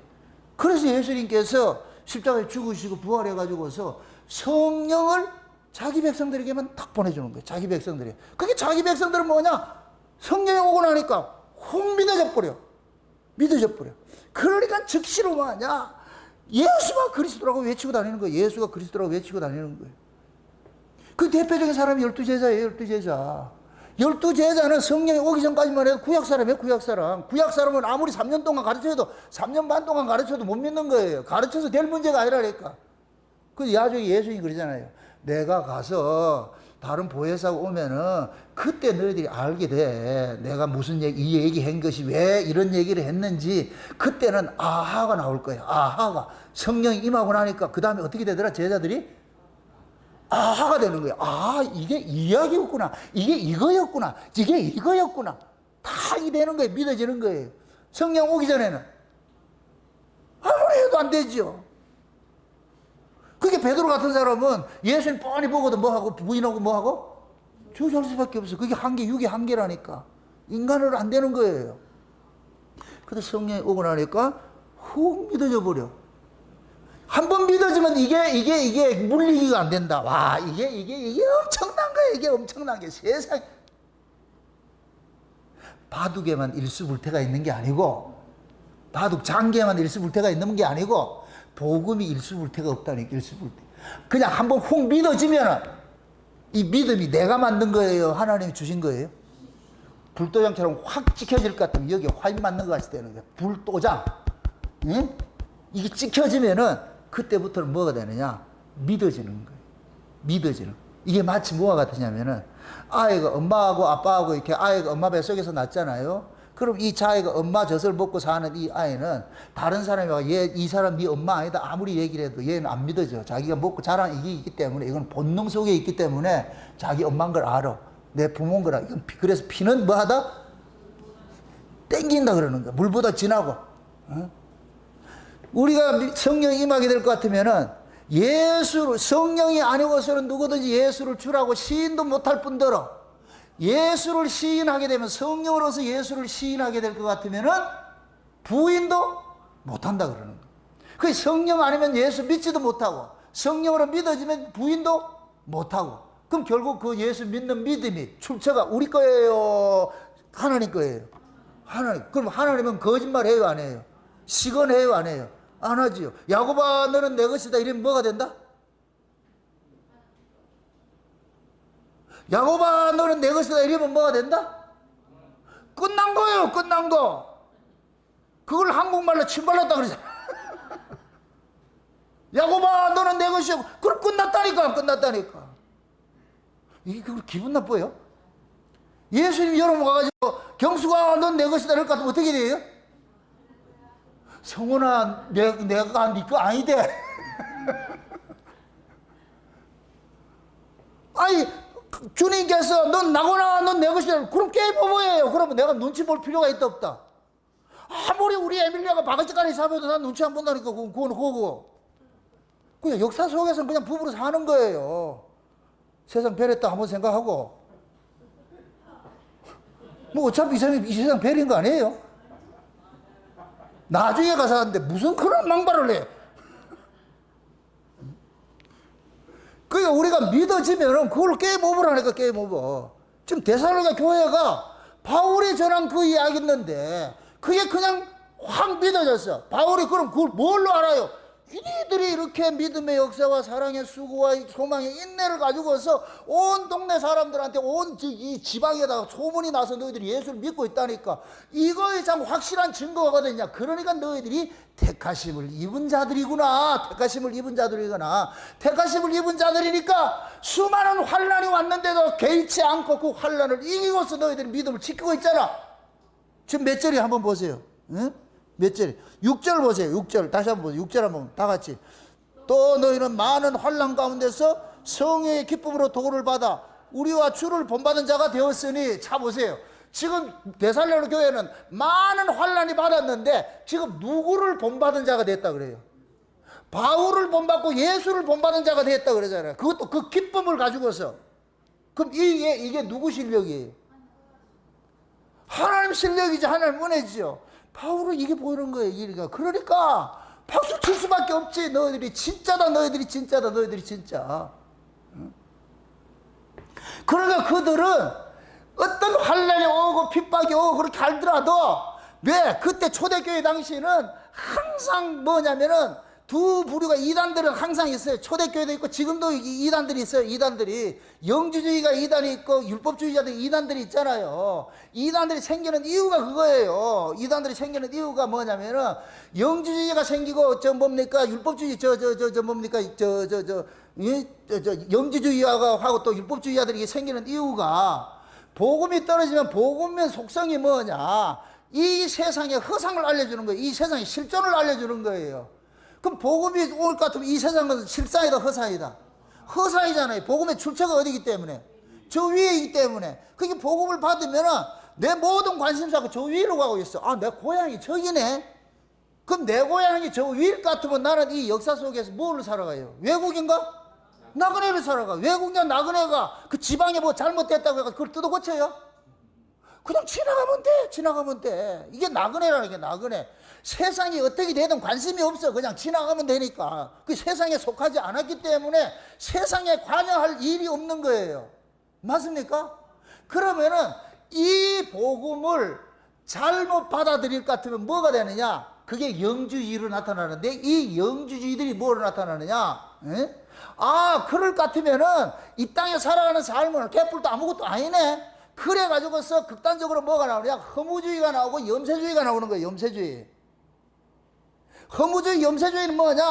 S1: 그래서 예수님께서 십자가에 죽으시고 부활해가지고서 성령을 자기 백성들에게만 딱 보내주는 거예요. 자기 백성들이. 그게 자기 백성들은 뭐냐? 성령이 오고 나니까 확 믿어져 버려. 믿어져 버려. 그러니까 즉시로 뭐냐? 예수가 그리스도라고 외치고 다니는 거예요. 예수가 그리스도라고 외치고 다니는 거예요. 그 대표적인 사람이 12제자예요. 12제자. 12제자는 성령이 오기 전까지만 해도 구약 사람이에요. 구약 사람. 구약 사람은 아무리 3년 동안 가르쳐도 3년 반 동안 가르쳐도 못 믿는 거예요. 가르쳐서 될 문제가 아니라니까. 그 나중에 예수님이 그러잖아요. 내가 가서 다른 보혜사가 오면은 그때 너희들이 알게 돼. 내가 무슨 이 얘기한 것이 왜 이런 얘기를 했는지 그때는 아하가 나올 거예요. 아하가. 성령이 임하고 나니까 그 다음에 어떻게 되더라? 제자들이 아하가 되는 거예요. 아, 이게 이야기였구나. 이게 이거였구나. 이게 이거였구나. 다 이 되는 거예요. 믿어지는 거예요. 성령 오기 전에는 아무리 해도 안 되죠. 그게 베드로 같은 사람은 예수님 뻔히 보고도 뭐하고 부인하고 뭐하고 주저할 수밖에 없어. 그게 한계, 육의 한계라니까. 인간으로 안 되는 거예요. 그래서 성령이 오고 나니까 훅 믿어져 버려. 한 번 믿어지면 이게 물리기가 안 된다. 와, 이게 엄청난 거예요. 이게 엄청난 게 세상. 바둑에만 일수불태가 있는 게 아니고, 바둑 장기에만 일수불태가 있는 게 아니고, 복음이 일수불태가 없다니까, 일수불태. 그냥 한 번 훅 믿어지면 이 믿음이 내가 만든 거예요? 하나님이 주신 거예요? 불도장처럼 확 찍혀질 것 같으면 여기 화인 맞는 것 같이 되는 거예요. 불도장. 응? 이게 찍혀지면은 그때부터는 뭐가 되느냐? 믿어지는 거예요. 믿어지는. 이게 마치 뭐와 같으냐면은 아이가 엄마하고 아빠하고 이렇게 아이가 엄마 뱃속에서 낳잖아요. 그럼 이 자아가 엄마 젖을 먹고 사는 이 아이는 다른 사람이 와, 이 사람 네 엄마 아니다 아무리 얘기를 해도 얘는 안 믿어져. 자기가 먹고 자란 이게 있기 때문에, 이건 본능 속에 있기 때문에 자기 엄마인 걸 알아. 내 부모인 걸 알아. 그래서 피는 뭐하다? 땡긴다 그러는 거야. 물보다 진하고. 어? 우리가 성령이 임하게 될 것 같으면은 성령이 아니고서는 누구든지 예수를 주라고 시인도 못할 뿐더러 예수를 시인하게 되면, 성령으로서 예수를 시인하게 될 것 같으면은 부인도 못한다 그러는 거예요. 그 성령 아니면 예수 믿지도 못하고, 성령으로 믿어지면 부인도 못하고, 그럼 결국 그 예수 믿는 믿음이 출처가 우리 거예요? 하나님 거예요? 하나님. 그럼 하나님은 거짓말 해요? 안 해요? 시건해요? 안 해요? 안 하지요. 야곱아 너는 내 것이다 이러면 뭐가 된다? 야곱아 너는 내 것이다 이러면 뭐가 된다? 끝난 거예요. 끝난 거. 그걸 한국말로 침발랐다 그러잖아. 야곱아 너는 내 것이고. 그럼 끝났다니까. 끝났다니까. 이게 그걸 기분 나빠요? 예수님 여러분 가가지고 경수가 넌 내 것이다 이럴 것 같으면 어떻게 돼요? 성훈아 내가 네 거 아니대. 아니 주님께서 넌 나거나 넌 내 것이다. 그럼 깨보모예요. 그러면 내가 눈치 볼 필요가 있다 없다? 아무리 우리 에밀리아가 바가지까지 잡아도 난 눈치 안 본다니까. 그거 그냥 역사 속에서는 그냥 부부로 사는 거예요. 세상 별했다 한번 생각하고 뭐 어차피 이 세상 별인 거 아니에요? 나중에 가서 하는데 무슨 그런 망발을 해. 그러니까 우리가 믿어지면은 그걸 깨먹으라니까. 깨먹어. 지금 데살로니가 교회가 바울이 전한 그 이야기 있는데 그게 그냥 확 믿어졌어. 바울이 그럼 그걸 뭘로 알아요? 니들이 이렇게 믿음의 역사와 사랑의 수고와 소망의 인내를 가지고서 온 동네 사람들한테 온 이 지방에다가 소문이 나서 너희들이 예수를 믿고 있다니까. 이거에 참 확실한 증거거든요. 그러니까 너희들이 택하심을 입은 자들이구나. 택하심을 입은 자들이구나. 택하심을 입은 자들이니까 수많은 환난이 왔는데도 개의치 않고 그 환난을 이기고서 너희들이 믿음을 지키고 있잖아. 지금 몇 절이 한번 보세요. 응? 몇 절? 6절 보세요. 6절 다시 한번 보세요. 6절 한번 다 같이. 또 너희는 많은 환난 가운데서 성령의 기쁨으로 도를 받아 우리와 주를 본받은 자가 되었으니. 자 보세요. 지금 데살로니가 교회는 많은 환난이 받았는데 지금 누구를 본받은 자가 됐다 그래요? 바울을 본받고 예수를 본받은 자가 됐다 그러잖아요. 그것도 그 기쁨을 가지고서. 그럼 이게 누구 실력이에요? 하나님 실력이지. 하나님 은혜지요. 바울은 이게 보이는 거예요. 그러니까 박수 칠 수밖에 없지. 너희들이 진짜다. 너희들이 진짜다. 너희들이 진짜. 그러니까 그들은 어떤 환난이 오고 핍박이 오고 그렇게 하더라도 왜 그때 초대교회 당시에는 항상 뭐냐면은 두 부류가 이단들은 항상 있어요. 초대교회도 있고 지금도 이단들이 있어요. 이단들이 영주주의가 이단이 있고 율법주의자들 이단들이 있잖아요. 이단들이 생기는 이유가 그거예요. 이단들이 생기는 이유가 뭐냐면은 영주주의가 생기고 뭡니까 율법주의 뭡니까 영주주의하고 하고 또 율법주의자들이 생기는 이유가 복음이 떨어지면 복음의 속성이 뭐냐? 이 세상의 허상을 알려주는 거예요. 이 세상의 실존을 알려주는 거예요. 그럼 복음이 올 것 같으면 이 세상은 실상이다 허상이다? 허상이잖아요. 복음의 출처가 어디기 때문에? 저 위에 있기 때문에. 그게 복음을 받으면 내 모든 관심사가 저 위로 가고 있어. 아, 내 고향이 저기네? 그럼 내 고향이 저 위일 것 같으면 나는 이 역사 속에서 뭐를 살아가요? 외국인가? 나그네를 살아가. 외국인 나그네가 그 지방에 뭐 잘못됐다고 해서 그걸 뜯어 고쳐요? 그냥 지나가면 돼. 지나가면 돼. 이게 나그네라는 게 나그네. 세상이 어떻게 되든 관심이 없어. 그냥 지나가면 되니까. 그 세상에 속하지 않았기 때문에 세상에 관여할 일이 없는 거예요. 맞습니까? 그러면은 이 복음을 잘못 받아들일 것 같으면 뭐가 되느냐? 그게 영주주의로 나타나는데 이 영주주의들이 뭐로 나타나느냐? 에? 아, 그럴 것 같으면은 이 땅에 살아가는 삶은 개뿔도 아무것도 아니네. 그래가지고서 극단적으로 뭐가 나오냐? 허무주의가 나오고 염세주의가 나오는 거예요. 염세주의. 허무주의, 염세주의는 뭐냐?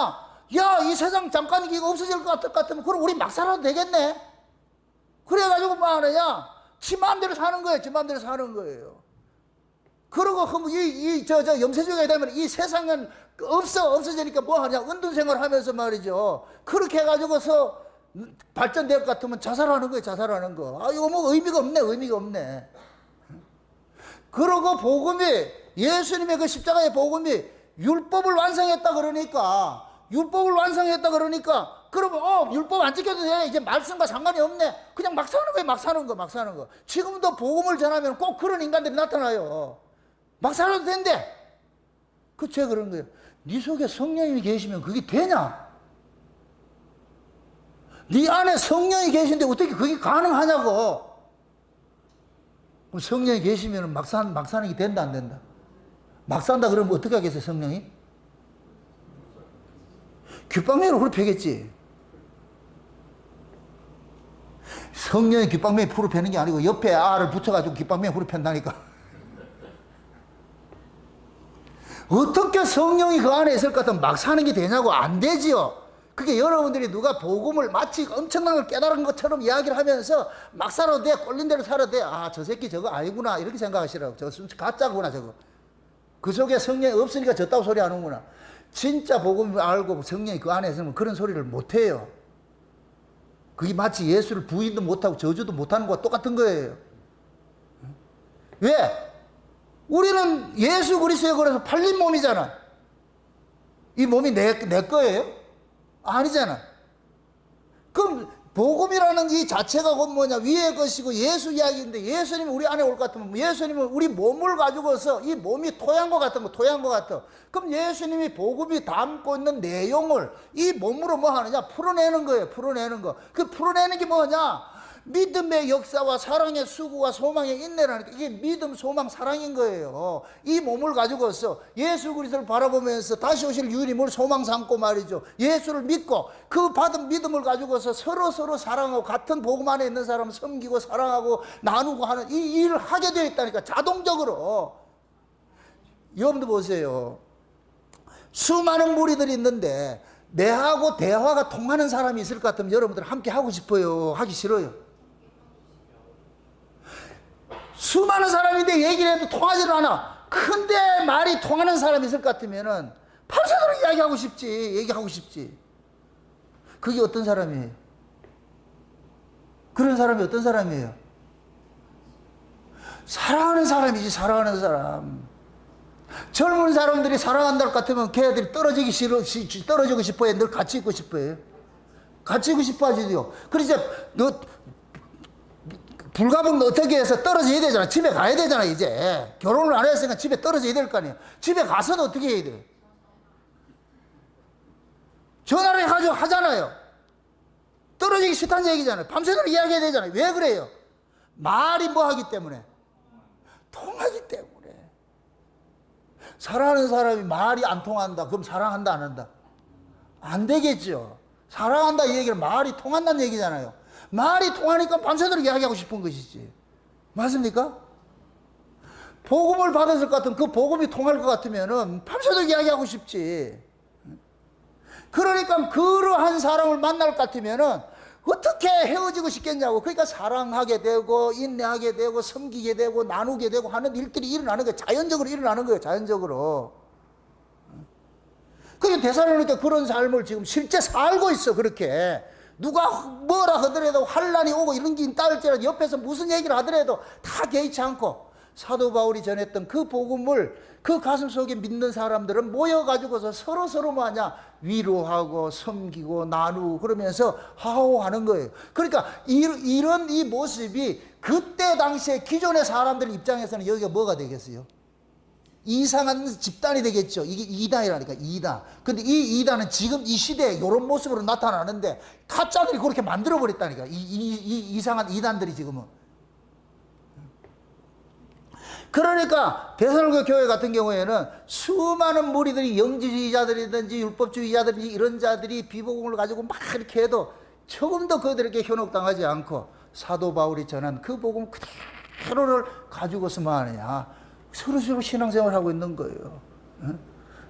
S1: 야, 이 세상 잠깐 이거 없어질 것 같으면 그럼 우리 막 살아도 되겠네? 그래가지고 뭐 하느냐? 지 마음대로 사는 거예요. 지 마음대로 사는 거예요. 그러고 염세주의가 되면 이 세상은 없어지니까 뭐 하냐? 은둔생활 하면서 말이죠. 그렇게 해가지고서 발전될 것 같으면 자살하는 거예요. 자살하는 거. 아, 이거 뭐 의미가 없네. 의미가 없네. 그러고 복음이, 예수님의 그 십자가의 복음이 율법을 완성했다 그러니까, 그러면 율법 안 지켜도 돼. 이제 말씀과 상관이 없네. 그냥 막 사는 거예요. 막 사는 거, 막 사는 거. 지금도 복음을 전하면 꼭 그런 인간들이 나타나요. 막 살아도 된대. 그쵸, 그런 거예요. 네 속에 성령님이 계시면 그게 되냐? 네 안에 성령이 계신데 어떻게 그게 가능하냐고. 그럼 성령이 계시면 막 사는 게 된다, 안 된다? 막 산다 그러면 어떻게 하겠어요, 성령이? 귓방맹이로 풀어 패겠지. 성령이 귓방맹이 풀어 패는 게 아니고 옆에 알을 붙여가지고 귓방맹이 풀어 팬다니까. 어떻게 성령이 그 안에 있을 것 같으면 막 사는 게 되냐고. 안 되지요. 그게 여러분들이 누가 복음을 마치 엄청난 걸 깨달은 것처럼 이야기를 하면서 막 살아도 돼, 꼴린 대로 살아도 돼. 아, 저 새끼 저거 아니구나 이렇게 생각하시라고. 저거 가짜구나 저거. 그 속에 성령이 없으니까 저따구 소리 하는구나. 진짜 복음을 알고 성령이 그 안에 있으면 그런 소리를 못해요. 그게 마치 예수를 부인도 못하고 저주도 못하는 것과 똑같은 거예요. 왜? 우리는 예수 그리스도에 걸어서 팔린 몸이잖아. 이 몸이 내 거예요? 아니잖아. 그럼 복음이라는 이 자체가 곧 뭐냐? 위의 것이고 예수 이야기인데 예수님이 우리 안에 올 것 같으면 예수님은 우리 몸을 가지고서 이 몸이 토양과 같은 거, 토양과 같아. 그럼 예수님이 복음이 담고 있는 내용을 이 몸으로 뭐 하느냐? 풀어내는 거예요. 풀어내는 거. 그 풀어내는 게 뭐냐? 믿음의 역사와 사랑의 수고와 소망의 인내라는 게 이게 믿음, 소망, 사랑인 거예요. 이 몸을 가지고서 예수 그리스도를 바라보면서 다시 오실 유일임을 소망 삼고 말이죠. 예수를 믿고 그 받은 믿음을 가지고서 서로 사랑하고 같은 복음 안에 있는 사람을 섬기고 사랑하고 나누고 하는 이 일을 하게 되어 있다니까, 자동적으로. 여러분들 보세요. 수많은 무리들이 있는데 내하고 대화가 통하는 사람이 있을 것 같으면 여러분들 함께 하고 싶어요? 하기 싫어요? 수많은 사람인데 얘기를 해도 통하지를 않아. 근데 말이 통하는 사람이 있을 것 같으면 밤새도록 이야기하고 싶지, 얘기하고 싶지. 그게 어떤 사람이에요? 그런 사람이 어떤 사람이에요? 사랑하는 사람이지, 사랑하는 사람. 젊은 사람들이 사랑한다 것 같으면 걔들이 떨어지고 싶어요? 늘 같이 있고 싶어요? 같이 있고 싶어 하지요. 그래서 너 불가분 어떻게 해서 떨어져야 되잖아. 집에 가야 되잖아. 이제 결혼을 안 했으니까 집에 떨어져야 될 거 아니야. 집에 가서는 어떻게 해야 돼? 전화를 해가지고 하잖아요. 떨어지기 싫다는 얘기잖아요. 밤새도록 이야기해야 되잖아요. 왜 그래요? 말이 뭐 하기 때문에? 통하기 때문에. 사랑하는 사람이 말이 안 통한다. 그럼 사랑한다, 안 한다? 안 되겠죠. 사랑한다 이 얘기는 말이 통한다는 얘기잖아요. 말이 통하니까 밤새도록 이야기하고 싶은 것이지. 맞습니까? 복음을 받았을 것 같으면, 그 복음이 통할 것 같으면 밤새도록 이야기하고 싶지. 그러니까 그러한 사람을 만날 것 같으면 어떻게 헤어지고 싶겠냐고. 그러니까 사랑하게 되고 인내하게 되고 섬기게 되고 나누게 되고 하는 일들이 일어나는 거예요. 자연적으로 일어나는 거예요. 자연적으로. 그게 데살로니가 그런 삶을 지금 실제 살고 있어. 그렇게 누가 뭐라 하더라도 환란이 오고 이런 게 있다 할지라도 옆에서 무슨 얘기를 하더라도 다 개의치 않고 사도 바울이 전했던 그 복음을 그 가슴 속에 믿는 사람들은 모여가지고서 서로 뭐하냐, 위로하고 섬기고 나누고 그러면서 하호하는 거예요. 그러니까 이런 이 모습이 그때 당시에 기존의 사람들 입장에서는 여기가 뭐가 되겠어요? 이상한 집단이 되겠죠. 이게 이단이라니까, 이단. 근데 이 이단은 지금 이 시대에 이런 모습으로 나타나는데 가짜들이 그렇게 만들어버렸다니까. 이 이상한 이단들이 지금은. 그러니까 데살로니가 교회 같은 경우에는 수많은 무리들이 영지주의자들이든지 율법주의자들이든지 이런 자들이 비복음을 가지고 막 이렇게 해도 조금도 그들에게 현혹당하지 않고 사도 바울이 전한 그 복음 그대로를 가지고서 뭐하느냐, 서로 신앙생활을 하고 있는 거예요.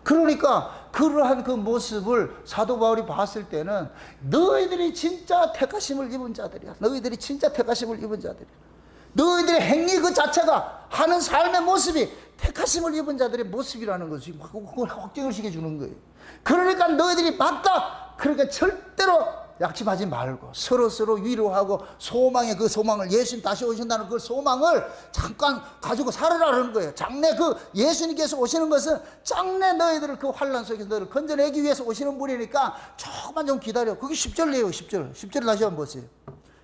S1: 그러니까 그러한 그 모습을 사도 바울이 봤을 때는 너희들이 진짜 택하심을 입은 자들이야. 너희들이 진짜 택하심을 입은 자들이야. 너희들의 행위 그 자체가 하는 삶의 모습이 택하심을 입은 자들의 모습이라는 것이 그걸 확증을 시켜주는 거예요. 그러니까 너희들이 맞다. 그러니까 절대로 약침하지 말고 서로 위로하고 소망의 그 소망을, 예수님 다시 오신다는 그 소망을 잠깐 가지고 살아라는 거예요. 장래 그 예수님께서 오시는 것은 장래 너희들을 그 환난 속에서 너희를 건져내기 위해서 오시는 분이니까 조금만 좀 기다려. 그게 10절이에요. 10절 다시 한번 보세요.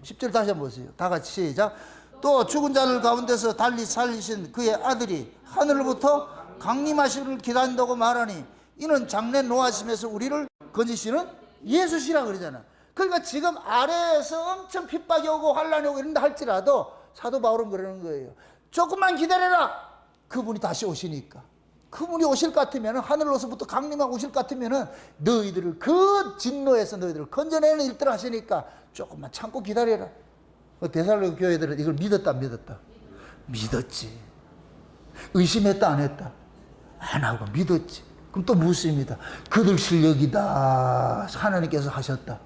S1: 10절 다시 한번 보세요. 다 같이 시작. 또 죽은 자들 가운데서 달리 살리신 그의 아들이 하늘로부터 강림하시기를 기다린다고 말하니 이는 장래 노하심에서 우리를 건지시는 예수시라 그러잖아. 그러니까 지금 아래에서 엄청 핍박이 오고 환란이 오고 이런다 할지라도 사도 바울은 그러는 거예요. 조금만 기다려라. 그분이 다시 오시니까. 그분이 오실 것 같으면, 하늘로서부터 강림하고 오실 것 같으면 너희들을 그 진노에서 너희들을 건져내는 일들을 하시니까 조금만 참고 기다려라. 데살로니가 교회들은 이걸 믿었다, 안 믿었다? 믿었지. 의심했다, 안 했다? 안 하고 믿었지. 그럼 또 묻습니다. 그들 실력이다. 하나님께서 하셨다.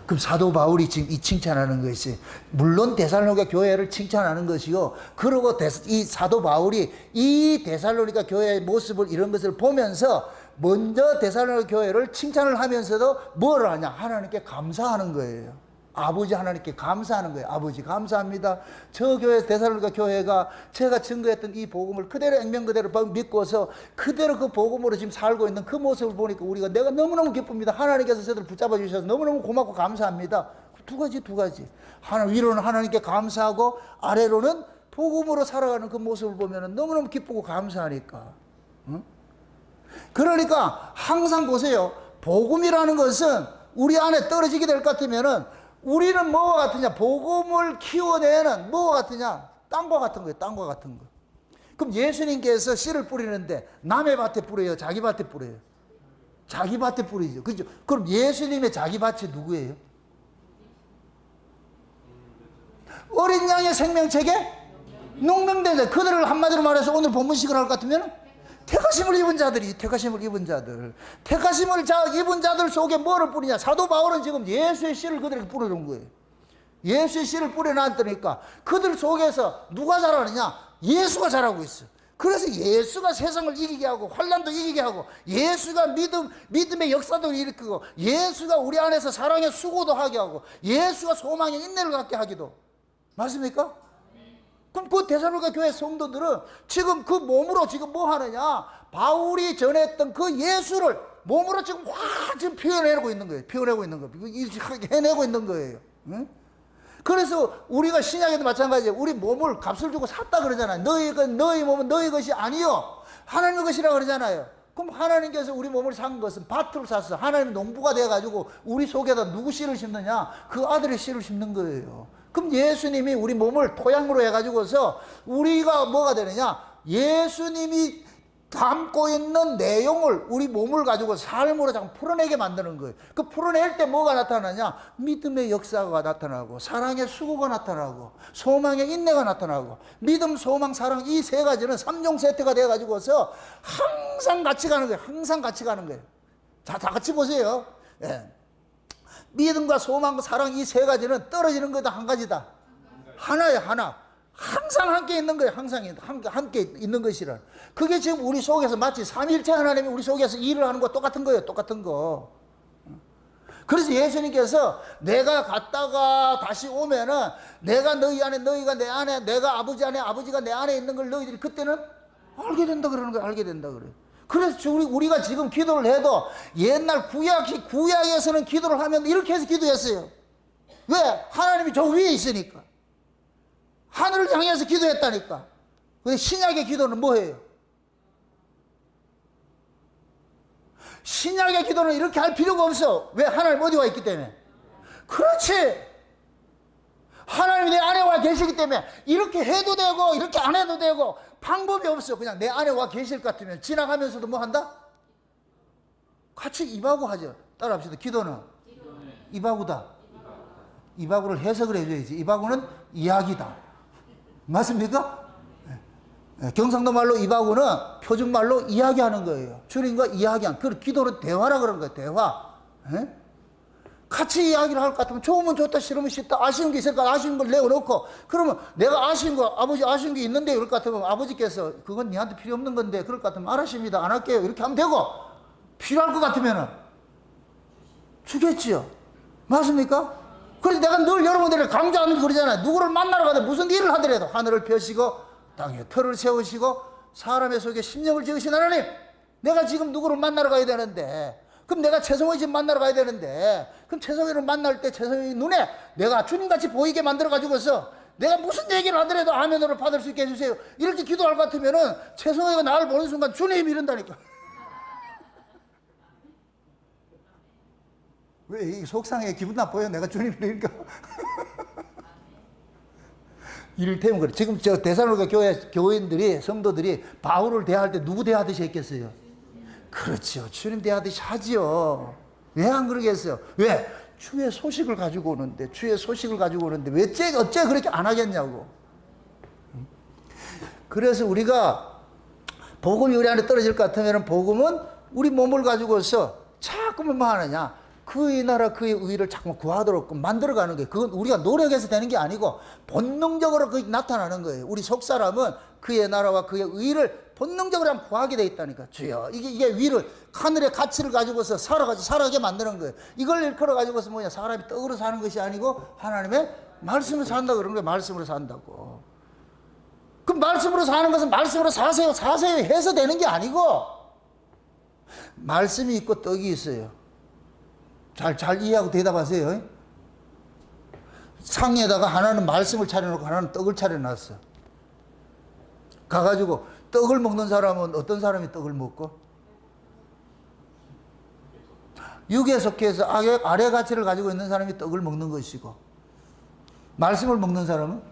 S1: 그럼 사도 바울이 지금 이 칭찬하는 것이, 물론 데살로니가 교회를 칭찬하는 것이요, 그리고 이 사도 바울이 이 데살로니가 교회의 모습을, 이런 것을 보면서 먼저 데살로니가 교회를 칭찬을 하면서도 뭐를 하냐, 하나님께 감사하는 거예요. 아버지 하나님께 감사하는 거예요. 아버지 감사합니다. 저 교회, 데살로니가 교회가 제가 증거했던 이 복음을 그대로 액면 그대로 믿고서 그대로 그 복음으로 지금 살고 있는 그 모습을 보니까 내가 너무너무 기쁩니다. 하나님께서 저들을 붙잡아 주셔서 너무너무 고맙고 감사합니다. 두 가지. 위로는 하나님께 감사하고 아래로는 복음으로 살아가는 그 모습을 보면 너무너무 기쁘고 감사하니까. 응? 그러니까 항상 보세요. 복음이라는 것은 우리 안에 떨어지게 될 것 같으면은 우리는 뭐와 같으냐? 복음을 키워내는 뭐와 같으냐? 땅과 같은 거예요. 땅과 같은 거. 그럼 예수님께서 씨를 뿌리는데 남의 밭에 뿌려요? 자기 밭에 뿌려요? 자기 밭에 뿌리죠. 그죠? 그럼 예수님의 자기 밭이 누구예요? 어린 양의 생명책에 농명되자. 그들을 한마디로 말해서 오늘 본문식을 할 것 같으면 택하심을 입은 자들이, 택하심을 입은 자들. 택하심을 입은 자들 속에 뭐를 뿌리냐? 사도 바울은 지금 예수의 씨를 그들에게 뿌려놓은 거예요. 예수의 씨를 뿌려놨다니까 그들 속에서 누가 자라느냐? 예수가 자라고 있어요. 그래서 예수가 세상을 이기게 하고 환난도 이기게 하고 예수가 믿음의 역사도 일으키고 예수가 우리 안에서 사랑의 수고도 하게 하고 예수가 소망의 인내를 갖게 하기도. 맞습니까? 그럼 그 데살로니가 교회 성도들은 지금 그 몸으로 지금 뭐 하느냐? 바울이 전했던 그 예수를 몸으로 지금 확 지금 표현해내고 있는 거예요. 표현하고 있는 거예요. 해내고 있는 거예요. 응? 그래서 우리가 신약에도 마찬가지예요. 우리 몸을 값을 주고 샀다 그러잖아요. 너희 몸은 너희 것이 아니요 하나님의 것이라 그러잖아요. 그럼 하나님께서 우리 몸을 산 것은 밭을 샀어. 하나님 농부가 돼가지고 우리 속에다 누구 씨를 심느냐? 그 아들의 씨를 심는 거예요. 그럼 예수님이 우리 몸을 토양으로 해가지고서 우리가 뭐가 되느냐? 예수님이 담고 있는 내용을 우리 몸을 가지고 삶으로 잠깐 풀어내게 만드는 거예요. 그 풀어낼 때 뭐가 나타나냐? 믿음의 역사가 나타나고 사랑의 수고가 나타나고 소망의 인내가 나타나고 믿음, 소망, 사랑 이 세 가지는 3종 세트가 돼가지고서 항상 같이 가는 거예요. 항상 같이 가는 거예요. 자, 다 같이 보세요. 예. 믿음과 소망과 사랑 이 세 가지는 떨어지는 거다 한 가지다. 하나예요, 하나. 항상 함께 있는 거예요. 항상 함께 있는 것이란. 그게 지금 우리 속에서 마치 삼위일체 하나님이 우리 속에서 일을 하는 거 똑같은 거예요. 똑같은 거. 그래서 예수님께서 내가 갔다가 다시 오면은 내가 너희 안에 너희가 내 안에 내가 아버지 안에 아버지가 내 안에 있는 걸 너희들이 그때는 알게 된다 그러는 거예요. 알게 된다 그래요. 그래서 우리가 지금 기도를 해도 옛날 구약에서는 기도를 하면 이렇게 해서 기도했어요. 왜? 하나님이 저 위에 있으니까. 하늘을 향해서 기도했다니까. 근데 신약의 기도는 뭐예요? 신약의 기도는 이렇게 할 필요가 없어. 왜? 하나님 어디 와 있기 때문에. 그렇지. 하나님이 내 안에 와 계시기 때문에 이렇게 해도 되고 이렇게 안 해도 되고 방법이 없어. 그냥 내 안에 와 계실 것 같으면 지나가면서도 뭐 한다? 같이 이바구 하죠. 따라합시다. 기도는 이바구다. 이바구를 해석을 해줘야지. 이바구는 이야기다. 맞습니까? 경상도 말로 이바구는 표준말로 이야기하는 거예요. 주님과 이야기하는. 그 기도는 대화라 그런 거예요. 대화. 같이 이야기를 할 것 같으면 좋으면 좋다, 싫으면 싫다, 아쉬운 게 있을까 아쉬운 걸 내어놓고, 그러면 내가 아쉬운 거, 아버지 아쉬운 게 있는데 그럴 것 같으면 아버지께서 그건 니한테 필요 없는 건데 그럴 것 같으면 알았습니다, 안 할게요, 이렇게 하면 되고, 필요할 것 같으면은 주겠지요. 맞습니까? 그래서 내가 늘 여러분들이 강조하는 그러잖아요. 누구를 만나러 가도 무슨 일을 하더라도 하늘을 펴시고 땅에 털을 세우시고 사람의 속에 심령을 지으신 하나님, 내가 지금 누구를 만나러 가야 되는데, 그럼 내가 최성호의 집 만나러 가야 되는데, 그럼 최성호를 만날 때 최성호의 눈에 내가 주님같이 보이게 만들어가지고서 내가 무슨 얘기를 하더라도 아멘으로 받을 수 있게 해주세요, 이렇게 기도할 것 같으면은 최성호가 나를 보는 순간 주님이 이른다니까. 왜 이 속상해? 기분 나빠요? 내가 주님이니까. 이를테면 그래. 지금 저 데살로니가 교인들이, 성도들이 바울을 대할 때 누구 대하듯이 했겠어요? 그렇죠. 주님 대하듯이 하지요. 왜 안 그러겠어요? 왜? 주의 소식을 가지고 오는데, 주의 소식을 가지고 오는데, 어째 그렇게 안 하겠냐고. 그래서 우리가 복음이 우리 안에 떨어질 것 같으면 복음은 우리 몸을 가지고서 자꾸만 뭐 하느냐? 그의 나라 그의 의를 자꾸 구하도록 만들어가는 거예요. 그건 우리가 노력해서 되는 게 아니고 본능적으로 그게 나타나는 거예요. 우리 속사람은 그의 나라와 그의 의를 본능적으로 한번 구하게 돼 있다니까. 주여, 이게 위를, 하늘의 가치를 가지고서 살아가게 만드는 거예요. 이걸 일컬어 가지고서 뭐냐, 사람이 떡으로 사는 것이 아니고 하나님의 말씀으로 산다 그러는 거예요. 말씀으로 산다고. 그럼 말씀으로 사는 것은 말씀으로 사세요 해서 되는 게 아니고, 말씀이 있고 떡이 있어요. 잘 이해하고 대답하세요. 상에다가 하나는 말씀을 차려놓고 하나는 떡을 차려놨어. 가가지고 떡을 먹는 사람은 어떤 사람이 떡을 먹고? 육에 속해서 아래 가치를 가지고 있는 사람이 떡을 먹는 것이고, 말씀을 먹는 사람은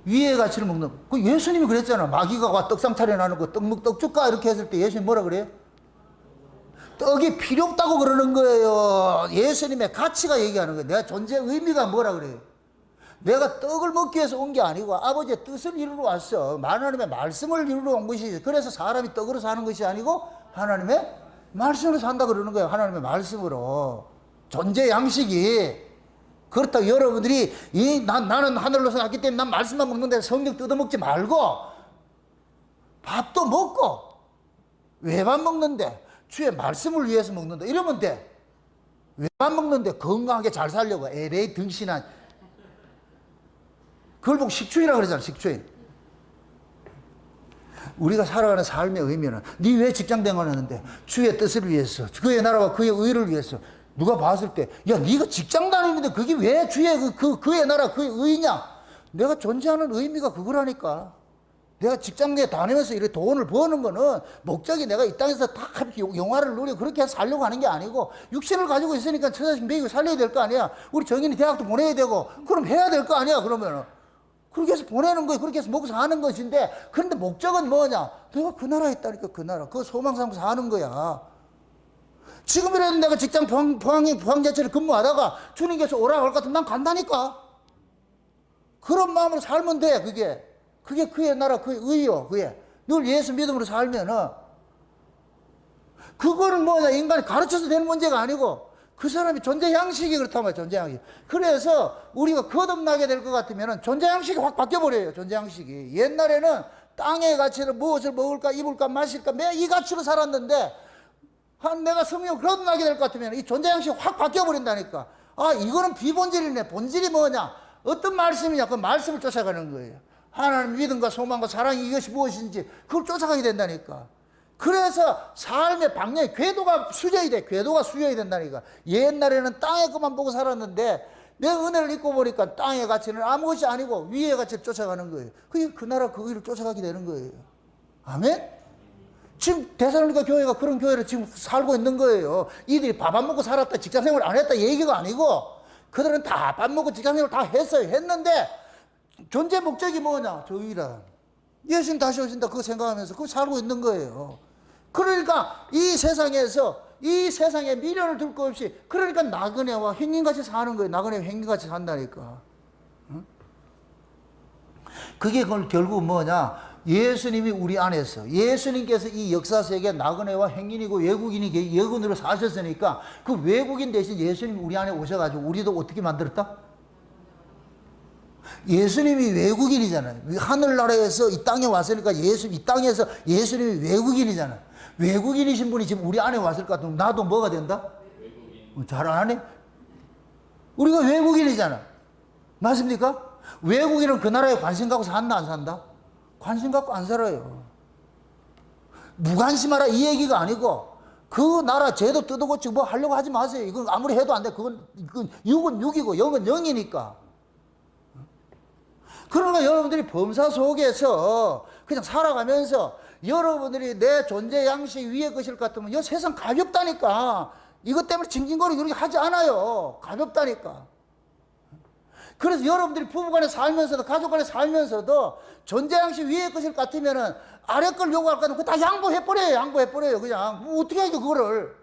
S1: 위의 가치를 먹는. 그 예수님이 그랬잖아. 마귀가 와 떡상 차려나는 거, 떡 줄까? 이렇게 했을 때 예수님 뭐라 그래요? 떡이 필요 없다고 그러는 거예요. 예수님의 가치가 얘기하는 거예요. 내가 존재의 의미가 뭐라 그래요? 내가 떡을 먹기 위해서 온 게 아니고 아버지의 뜻을 이루러 왔어. 하나님의 말씀을 이루러 온 것이지. 그래서 사람이 떡으로 사는 것이 아니고 하나님의 말씀으로 산다 그러는 거예요. 하나님의 말씀으로. 존재 양식이. 그렇다고 여러분들이 나는 하늘로서 왔기 때문에 난 말씀만 먹는데 성경 뜯어먹지 말고 밥도 먹고 왜 밥 먹는데? 주의 말씀을 위해서 먹는다. 이러면 돼. 왜 밥 먹는데 건강하게 잘 살려고. LA 등신한. 그걸 보고 식주인이라고 그러잖아. 식주인. 우리가 살아가는 삶의 의미는 네 왜 직장 생활하는데 주의 뜻을 위해서, 그의 나라와 그의 의를 위해서. 누가 봤을 때 야 네가 직장 다니는데 그게 왜 주의 그의 나라 그의 의냐? 내가 존재하는 의미가 그거라니까. 내가 직장 내에 다니면서 이렇게 돈을 버는 거는 목적이 내가 이 땅에서 다 영화를 누리고 그렇게 해서 살려고 하는 게 아니고 육신을 가지고 있으니까 처자식 먹이고 살려야 될 거 아니야. 우리 정인이 대학도 보내야 되고 그럼 해야 될 거 아니야. 그러면은 그렇게 해서 보내는 거예요. 그렇게 해서 먹고 사는 것인데, 그런데 목적은 뭐냐? 내가 그 나라에 있다니까. 그 나라 그 소망 삼고 사는 거야. 지금이라도 내가 직장 포항제철에 근무하다가 주님께서 오라고 할 것 같으면 난 간다니까. 그런 마음으로 살면 돼. 그게 그의 나라 그의 의요. 그게 늘 예수 믿음으로 살면은 그거는 뭐냐? 인간이 가르쳐서 되는 문제가 아니고 그 사람이 존재 양식이 그렇단 말이야. 존재 양식. 그래서 우리가 거듭나게 될 것 같으면은 존재 양식이 확 바뀌어버려요. 존재 양식이. 옛날에는 땅의 가치를 무엇을 먹을까 입을까 마실까 매 이 가치로 살았는데 내가 성령 거듭나게 될 것 같으면 이 존재 양식이 확 바뀌어버린다니까. 아, 이거는 비본질이네. 본질이 뭐냐? 어떤 말씀이냐? 그 말씀을 쫓아가는 거예요. 하나님 믿음과 소망과 사랑이 이것이 무엇인지 그걸 쫓아가게 된다니까. 그래서 삶의 방향이 궤도가 수정이 돼. 궤도가 수정이 된다니까. 옛날에는 땅의 것만 보고 살았는데 내 은혜를 입고 보니까 땅의 가치는 아무것이 아니고 위의 가치를 쫓아가는 거예요. 그게 그 나라 그 길을 쫓아가게 되는 거예요. 아멘? 지금 데살로니가 교회가 그런 교회를 지금 살고 있는 거예요. 이들이 밥 안 먹고 살았다, 직장생활 안 했다 얘기가 아니고 그들은 다 밥 먹고 직장생활 다 했어요. 했는데 존재 목적이 뭐냐? 저희라 예수님 다시 오신다 그거 생각하면서 그거 살고 있는 거예요. 그러니까 이 세상에 미련을 둘 거 없이 그러니까 나그네와 행인같이 사는 거예요. 나그네와 행인같이 산다니까. 응? 그게 그걸 결국 뭐냐? 예수님이 우리 안에서 예수님께서 이 역사 세계 나그네와 행인이고 외국인이 여군으로 사셨으니까 그 외국인 대신 예수님이 우리 안에 오셔가지고 우리도 어떻게 만들었다? 예수님이 외국인이잖아요. 하늘나라에서 이 땅에 왔으니까 이 땅에서 예수님이 외국인이잖아요. 외국인이신 분이 지금 우리 안에 왔을 것 같으면 나도 뭐가 된다? 외국인. 잘 안 하네? 우리가 외국인이잖아. 맞습니까? 외국인은 그 나라에 관심 갖고 산다 안 산다? 관심 갖고 안 살아요. 무관심하라 이 얘기가 아니고 그 나라 제도 뜯어고치고 뭐 하려고 하지 마세요. 이건 아무리 해도 안 돼. 그건 6은 6이고 0은 0이니까. 그러니까 여러분들이 범사 속에서 그냥 살아가면서 여러분들이 내 존재 양식 위의 것일 것 같으면 이 세상 가볍다니까. 이것 때문에 징징거리고 그렇게 하지 않아요. 가볍다니까. 그래서 여러분들이 부부간에 살면서도 가족간에 살면서도 존재 양식 위의 것일 것 같으면은 아래 걸 요구할 것 같으면 그거 다 양보해버려요. 그냥. 뭐 어떻게 하죠, 그거를.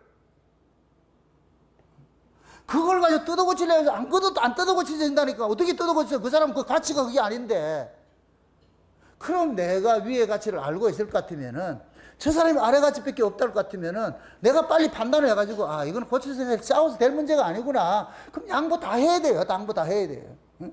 S1: 그걸 가지고 뜯어고치려고 해서 안 뜯어고치진다니까. 어떻게 뜯어고쳐? 그 사람 그 가치가 그게 아닌데. 그럼 내가 위의 가치를 알고 있을 것 같으면은 저 사람이 아래 가치밖에 없다는 것 같으면은 내가 빨리 판단을 해가지고 아, 이건 고쳐서 싸워서 될 문제가 아니구나. 그럼 양보 다 해야 돼요. 양보 다 해야 돼요. 응?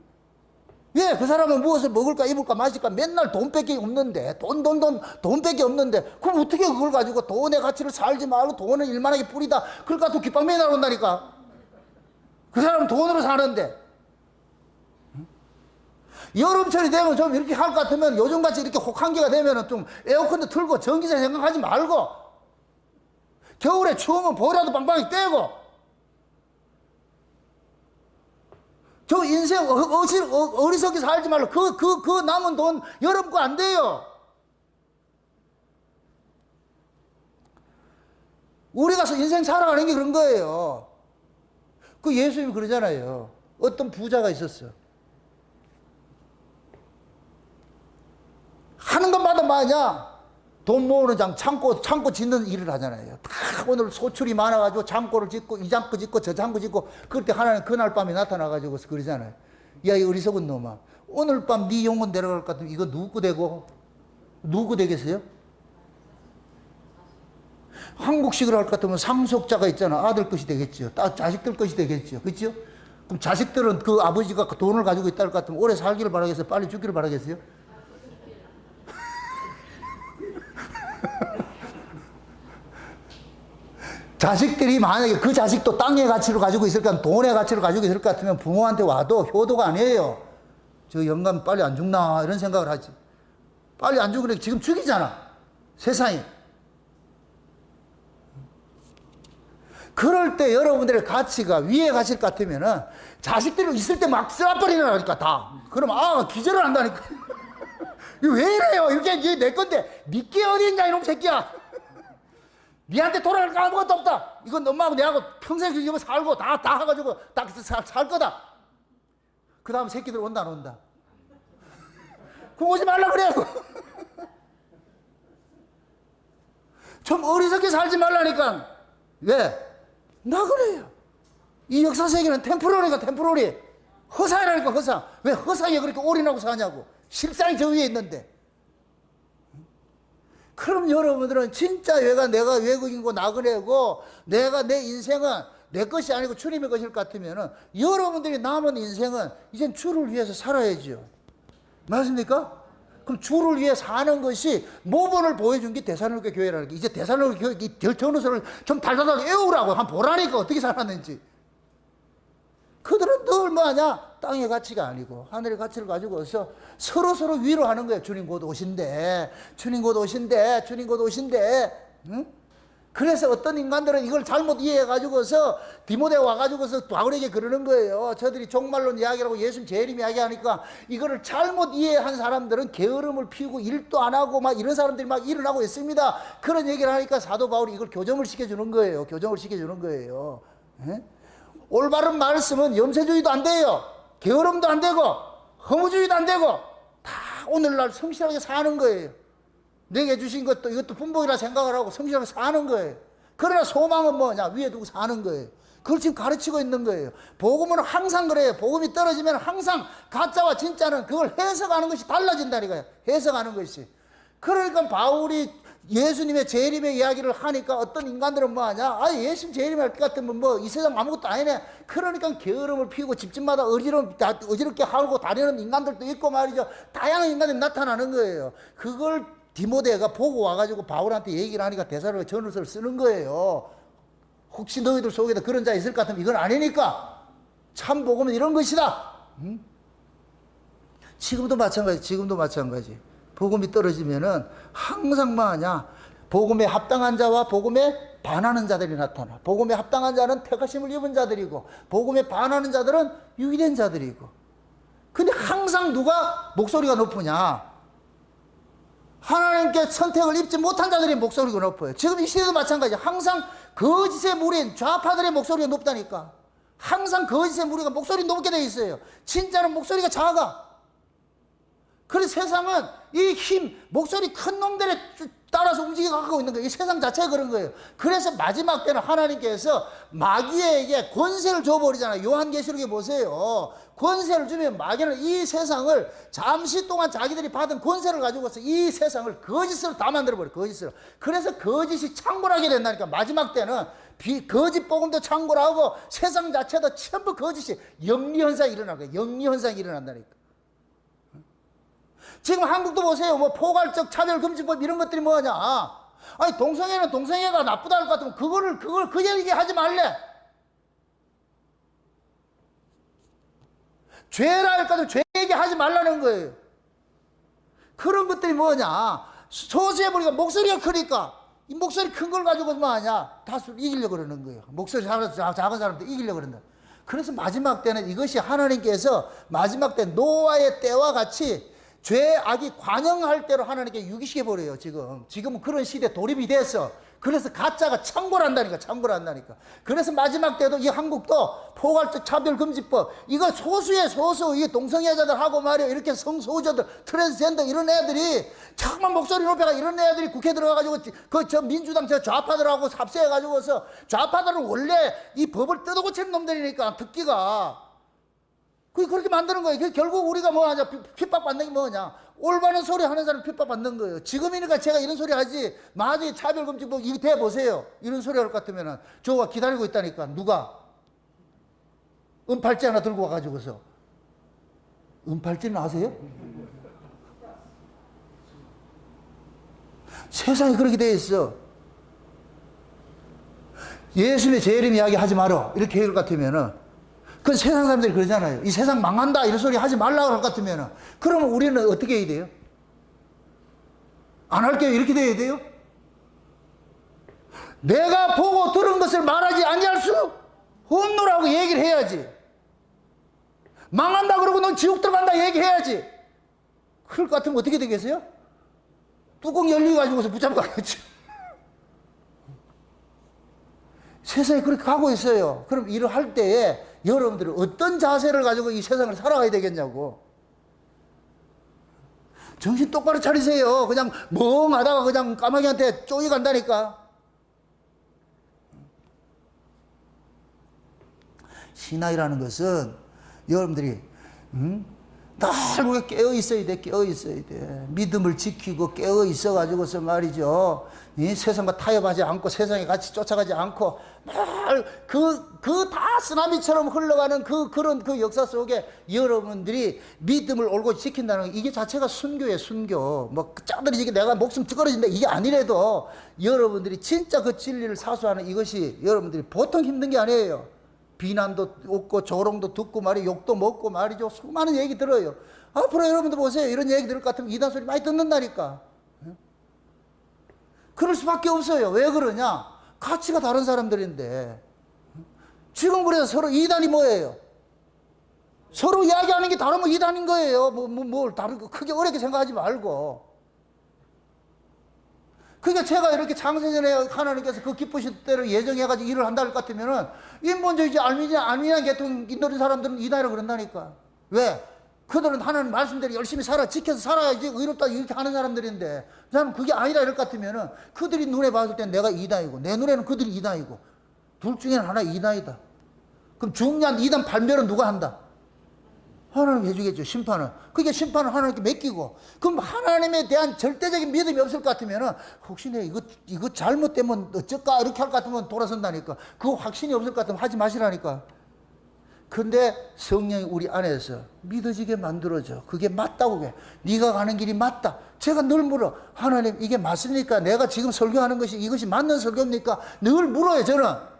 S1: 왜? 그 사람은 무엇을 먹을까 입을까 마실까 맨날 돈밖에 없는데 돈밖에 없는데 그럼 어떻게 그걸 가지고 돈의 가치를 살지 말고 돈은 일만하게 뿌리다 그걸 가지고 귓방맹이 나온다니까. 그 사람은 돈으로 사는데. 응? 여름철이 되면 좀 이렇게 할 것 같으면 요즘같이 이렇게 혹한기가 되면 좀 에어컨도 틀고 전기세 생각하지 말고 겨울에 추우면 보라도 빵빵히 떼고 저 인생 어리석게 살지 말고 그 남은 돈 여름 거 안 돼요. 우리가 인생 살아가는 게 그런 거예요. 그 예수님이 그러잖아요. 어떤 부자가 있었어. 하는 것마다 뭐냐? 돈 모으는 창고 짓는 일을 하잖아요. 다 오늘 소출이 많아가지고 창고를 짓고 이 창고 짓고 저 창고 짓고 그럴 때 하나님 그날 밤에 나타나가지고 그러잖아요. 야, 이 어리석은 놈아. 오늘 밤 네 영혼 내려갈 것 같으면 이거 누구 거 되고? 누구 거 되겠어요? 한국식으로 할 것 같으면 상속자가 있잖아. 아들 것이 되겠죠. 자식들 것이 되겠죠. 그렇죠? 그럼 자식들은 그 아버지가 그 돈을 가지고 있다는 것 같으면 오래 살기를 바라겠어요? 빨리 죽기를 바라겠어요? 자식들이 만약에 그 자식도 땅의 가치를 가지고 있을 것, 돈의 가치를 가지고 있을 것 같으면 부모한테 와도 효도가 아니에요. 저 영감 빨리 안 죽나 이런 생각을 하지. 빨리 안 죽으니까 지금 죽이잖아. 세상이. 그럴 때 여러분들의 가치가 위에 가실 것 같으면은 자식들이 있을 때 막 쏴버리라니까 다. 그럼 기절을 한다니까. 이거 왜 이래요? 이게 내 건데 니께 어디 있냐 이놈 새끼야. 니한테 돌아갈 거 아무것도 없다. 이건 엄마하고 내하고 평생 이거 살고 다 해가지고 살 거다. 그 다음 새끼들 온다 안 온다. 그럼 오지 말라 그래. 좀 어리석게 살지 말라니까. 왜? 나 그래요. 이 역사 세계는 템포러리가 템포러리. 허상이라니까 허상. 왜 허상에 그렇게 올인하고 사냐고. 실상이 저 위에 있는데. 그럼 여러분들은 진짜 내가 외국인고 나그네고 내가 내 인생은 내 것이 아니고 주님의 것일 것 같으면은 여러분들이 남은 인생은 이젠 주를 위해서 살아야죠. 맞습니까? 그럼 주를 위해 사는 것이 모본을 보여준 게 데살로니가 교회라는 게, 이제 데살로니가 교회 이 전후서를 좀 달달달 외우라고 한번 보라니까 어떻게 살았는지. 그들은 늘 뭐하냐? 땅의 가치가 아니고 하늘의 가치를 가지고 와서 서로 위로하는 거예요. 주님 곧 오신대. 주님 곧 오신대. 주님 곧 오신대. 응? 그래서 어떤 인간들은 이걸 잘못 이해해가지고서 디모데 와가지고서 바울에게 그러는 거예요. 저들이 종말론 이야기라고 예수님 재림 이야기하니까 이거를 잘못 이해한 사람들은 게으름을 피우고 일도 안 하고 막 이런 사람들이 막 일어나고 있습니다. 그런 얘기를 하니까 사도 바울이 이걸 교정을 시켜주는 거예요. 교정을 시켜주는 거예요. 에? 올바른 말씀은 염세주의도 안 돼요. 게으름도 안 되고 허무주의도 안 되고 다 오늘날 성실하게 사는 거예요. 내게 주신 것도 이것도 분복이라 생각을 하고 성실하게 사는 거예요. 그러나 소망은 뭐냐? 위에 두고 사는 거예요. 그걸 지금 가르치고 있는 거예요. 복음은 항상 그래요. 복음이 떨어지면 항상 가짜와 진짜는 그걸 해석하는 것이 달라진다니까요. 해석하는 것이. 그러니까 바울이 예수님의 재림의 이야기를 하니까 어떤 인간들은 뭐하냐? 예수님 재림할 것 같으면 뭐 이 세상 아무것도 아니네. 그러니까 게으름을 피우고 집집마다 어지럽게 하고 다니는 인간들도 있고 말이죠. 다양한 인간들이 나타나는 거예요. 그걸 디모데가 보고 와가지고 바울한테 얘기를 하니까 데살로니가 전후서를 쓰는 거예요. 혹시 너희들 속에도 그런 자 있을 것 같으면 이건 아니니까 참 복음은 이런 것이다. 응? 지금도 마찬가지. 복음이 떨어지면은 항상 뭐하냐? 복음에 합당한 자와 복음에 반하는 자들이 나타나. 복음에 합당한 자는 택하심을 입은 자들이고 복음에 반하는 자들은 유기된 자들이고. 근데 항상 누가 목소리가 높으냐? 하나님께 선택을 입지 못한 자들의 목소리가 높아요. 지금 이 시대도 마찬가지야. 항상 거짓의 무리인 좌파들의 목소리가 높다니까. 항상 거짓의 무리가 목소리 높게 돼 있어요. 진짜는 목소리가 작아. 그래서 세상은 이 힘, 목소리 큰 놈들에 따라서 움직여가고 있는 거예요. 이 세상 자체가 그런 거예요. 그래서 마지막 때는 하나님께서 마귀에게 권세를 줘버리잖아요. 요한계시록에 보세요. 권세를 주면 마귀는 이 세상을 잠시 동안 자기들이 받은 권세를 가지고서 이 세상을 거짓으로 다 만들어버려요. 거짓으로. 그래서 거짓이 창궐하게 된다니까. 마지막 때는 거짓 복음도 창궐하고 세상 자체도 전부 거짓이 영리현상이 일어날 거예요. 영리현상이 일어난다니까. 지금 한국도 보세요. 뭐 포괄적 차별금지법 이런 것들이 뭐냐? 아니 동성애는 동성애가 나쁘다 할 것 같으면 그걸 그 얘기하지 말래. 죄라 할 것 같으면 죄 얘기하지 말라는 거예요. 그런 것들이 뭐냐? 소수해버리니까 목소리가 크니까 이 목소리 큰 걸 가지고 뭐하냐? 다수를 이기려고 그러는 거예요. 목소리 작은 사람들 이기려고 그런다. 그래서 마지막 때는 이것이 하나님께서 마지막 때 노아의 때와 같이 죄, 악이 관영할 대로 하나님께 유기시켜버려요, 지금. 지금은 그런 시대에 돌입이 됐어. 그래서 가짜가 창궐한다니까, 창궐한다니까. 그래서 마지막 때도 이 한국도 포괄적 차별금지법, 이거 소수의 소수, 이 동성애자들하고 말이야, 이렇게 성소수자들, 트랜스젠더 이런 애들이 정말 목소리 높여가 이런 애들이 국회 들어가가지고 저 민주당 저 좌파들하고 합세해가지고서 좌파들은 원래 이 법을 뜯어고치는 놈들이니까 듣기가. 그렇게 만드는 거예요. 결국 우리가 뭐 하냐, 핍박받는 게 뭐냐. 올바른 소리 하는 사람 핍박받는 거예요. 지금이니까 제가 이런 소리 하지, 만약에 차별금지법 이거 대보세요. 이런 소리 할 것 같으면은, 저가 기다리고 있다니까. 누가? 은팔찌 하나 들고 와가지고서. 은팔찌는 아세요? 세상이 그렇게 돼 있어. 예수님의 재림 이야기 하지 마라. 이렇게 할 것 같으면은, 그 세상 사람들이 그러잖아요. 이 세상 망한다 이런 소리 하지 말라고 할 것 같으면 그러면 우리는 어떻게 해야 돼요? 안 할게요 이렇게 돼야 돼요? 내가 보고 들은 것을 말하지 아니할 수 없노라고 얘기를 해야지. 망한다 그러고 넌 지옥 들어간다 얘기해야지. 그럴 것 같으면 어떻게 되겠어요? 뚜껑 열려가지고서 붙잡고 가겠지. 세상이 그렇게 가고 있어요. 그럼 일을 할 때에 여러분들은 어떤 자세를 가지고 이 세상을 살아가야 되겠냐고. 정신 똑바로 차리세요. 그냥 멍하다가 그냥 까마귀한테 쪼이간다니까. 신앙이라는 것은 여러분들이 늘 깨어 있어야 돼, 깨어 있어야 돼. 믿음을 지키고 깨어 있어 가지고서 말이죠. 이 세상과 타협하지 않고 세상에 같이 쫓아가지 않고 그 다 쓰나미처럼 흘러가는 그런 역사 속에 여러분들이 믿음을 올고 지킨다는 거, 이게 자체가 순교예요, 순교. 뭐 짜들이 내가 목숨 찌그러진다 이게 아니래도 여러분들이 진짜 그 진리를 사수하는 이것이 여러분들이 보통 힘든 게 아니에요. 비난도 없고 조롱도 듣고 말이죠. 욕도 먹고 말이죠. 수많은 얘기 들어요. 앞으로 여러분들 보세요. 이런 얘기 들을 것 같으면 이단 소리 많이 듣는다니까. 그럴 수밖에 없어요. 왜 그러냐? 가치가 다른 사람들인데. 지금 그래서 서로 이단이 뭐예요? 서로 이야기하는 게 다르면 이단인 거예요. 뭘 다르고 크게 어렵게 생각하지 말고. 그러니까 제가 이렇게 창세전에 하나님께서 그 기쁘신 때를 예정해가지고 일을 한다 할 것 같으면은, 인본주의지 알미니안 계통 인도인 사람들은 이단이라고 그런다니까. 왜? 그들은 하나님 말씀대로 열심히 지켜서 살아야지 의롭다 이렇게 하는 사람들인데, 저는 그게 아니다 이럴 것 같으면은, 그들이 눈에 봤을 땐 내가 이단이고, 내 눈에는 그들이 이단이고, 둘 중에는 하나 이단이다. 그럼 중요한 이단 판별은 누가 한다? 하나님 해주겠죠, 심판은. 그게 심판을 하나님께 맡기고, 그럼 하나님에 대한 절대적인 믿음이 없을 것 같으면은, 혹시 내가 이거 잘못되면 어쩔까? 이렇게 할 것 같으면 돌아선다니까. 그 확신이 없을 것 같으면 하지 마시라니까. 근데 성령이 우리 안에서 믿어지게 만들어줘. 그게 맞다고 해. 네가 가는 길이 맞다. 제가 늘 물어. 하나님, 이게 맞습니까? 내가 지금 설교하는 것이 이것이 맞는 설교입니까? 늘 물어요, 저는.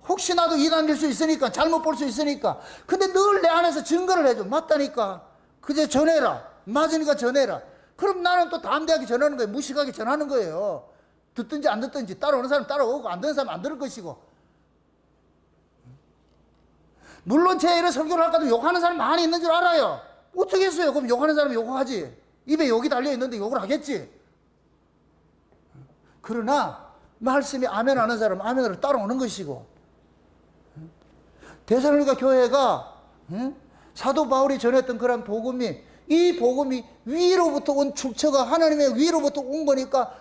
S1: 혹시 나도 이단일 수 있으니까, 잘못 볼 수 있으니까. 근데 늘 내 안에서 증거를 해줘. 맞다니까. 그제 전해라. 맞으니까 전해라. 그럼 나는 또 담대하게 전하는 거예요. 무식하게 전하는 거예요. 듣든지 안 듣든지. 따라오는 사람 따라오고, 안 듣는 사람 안 들을 것이고. 물론 제 이런 설교를 할까도 욕하는 사람 많이 있는 줄 알아요. 어떻게 했어요? 그럼 욕하는 사람은 욕하지. 입에 욕이 달려있는데 욕을 하겠지. 그러나 말씀이 아멘 하는 사람은 아멘으로 따라오는 것이고, 데살로니가 교회가 사도 바울이 전했던 그런 복음이, 이 복음이 위로부터 온 출처가 하나님의 위로부터 온 거니까,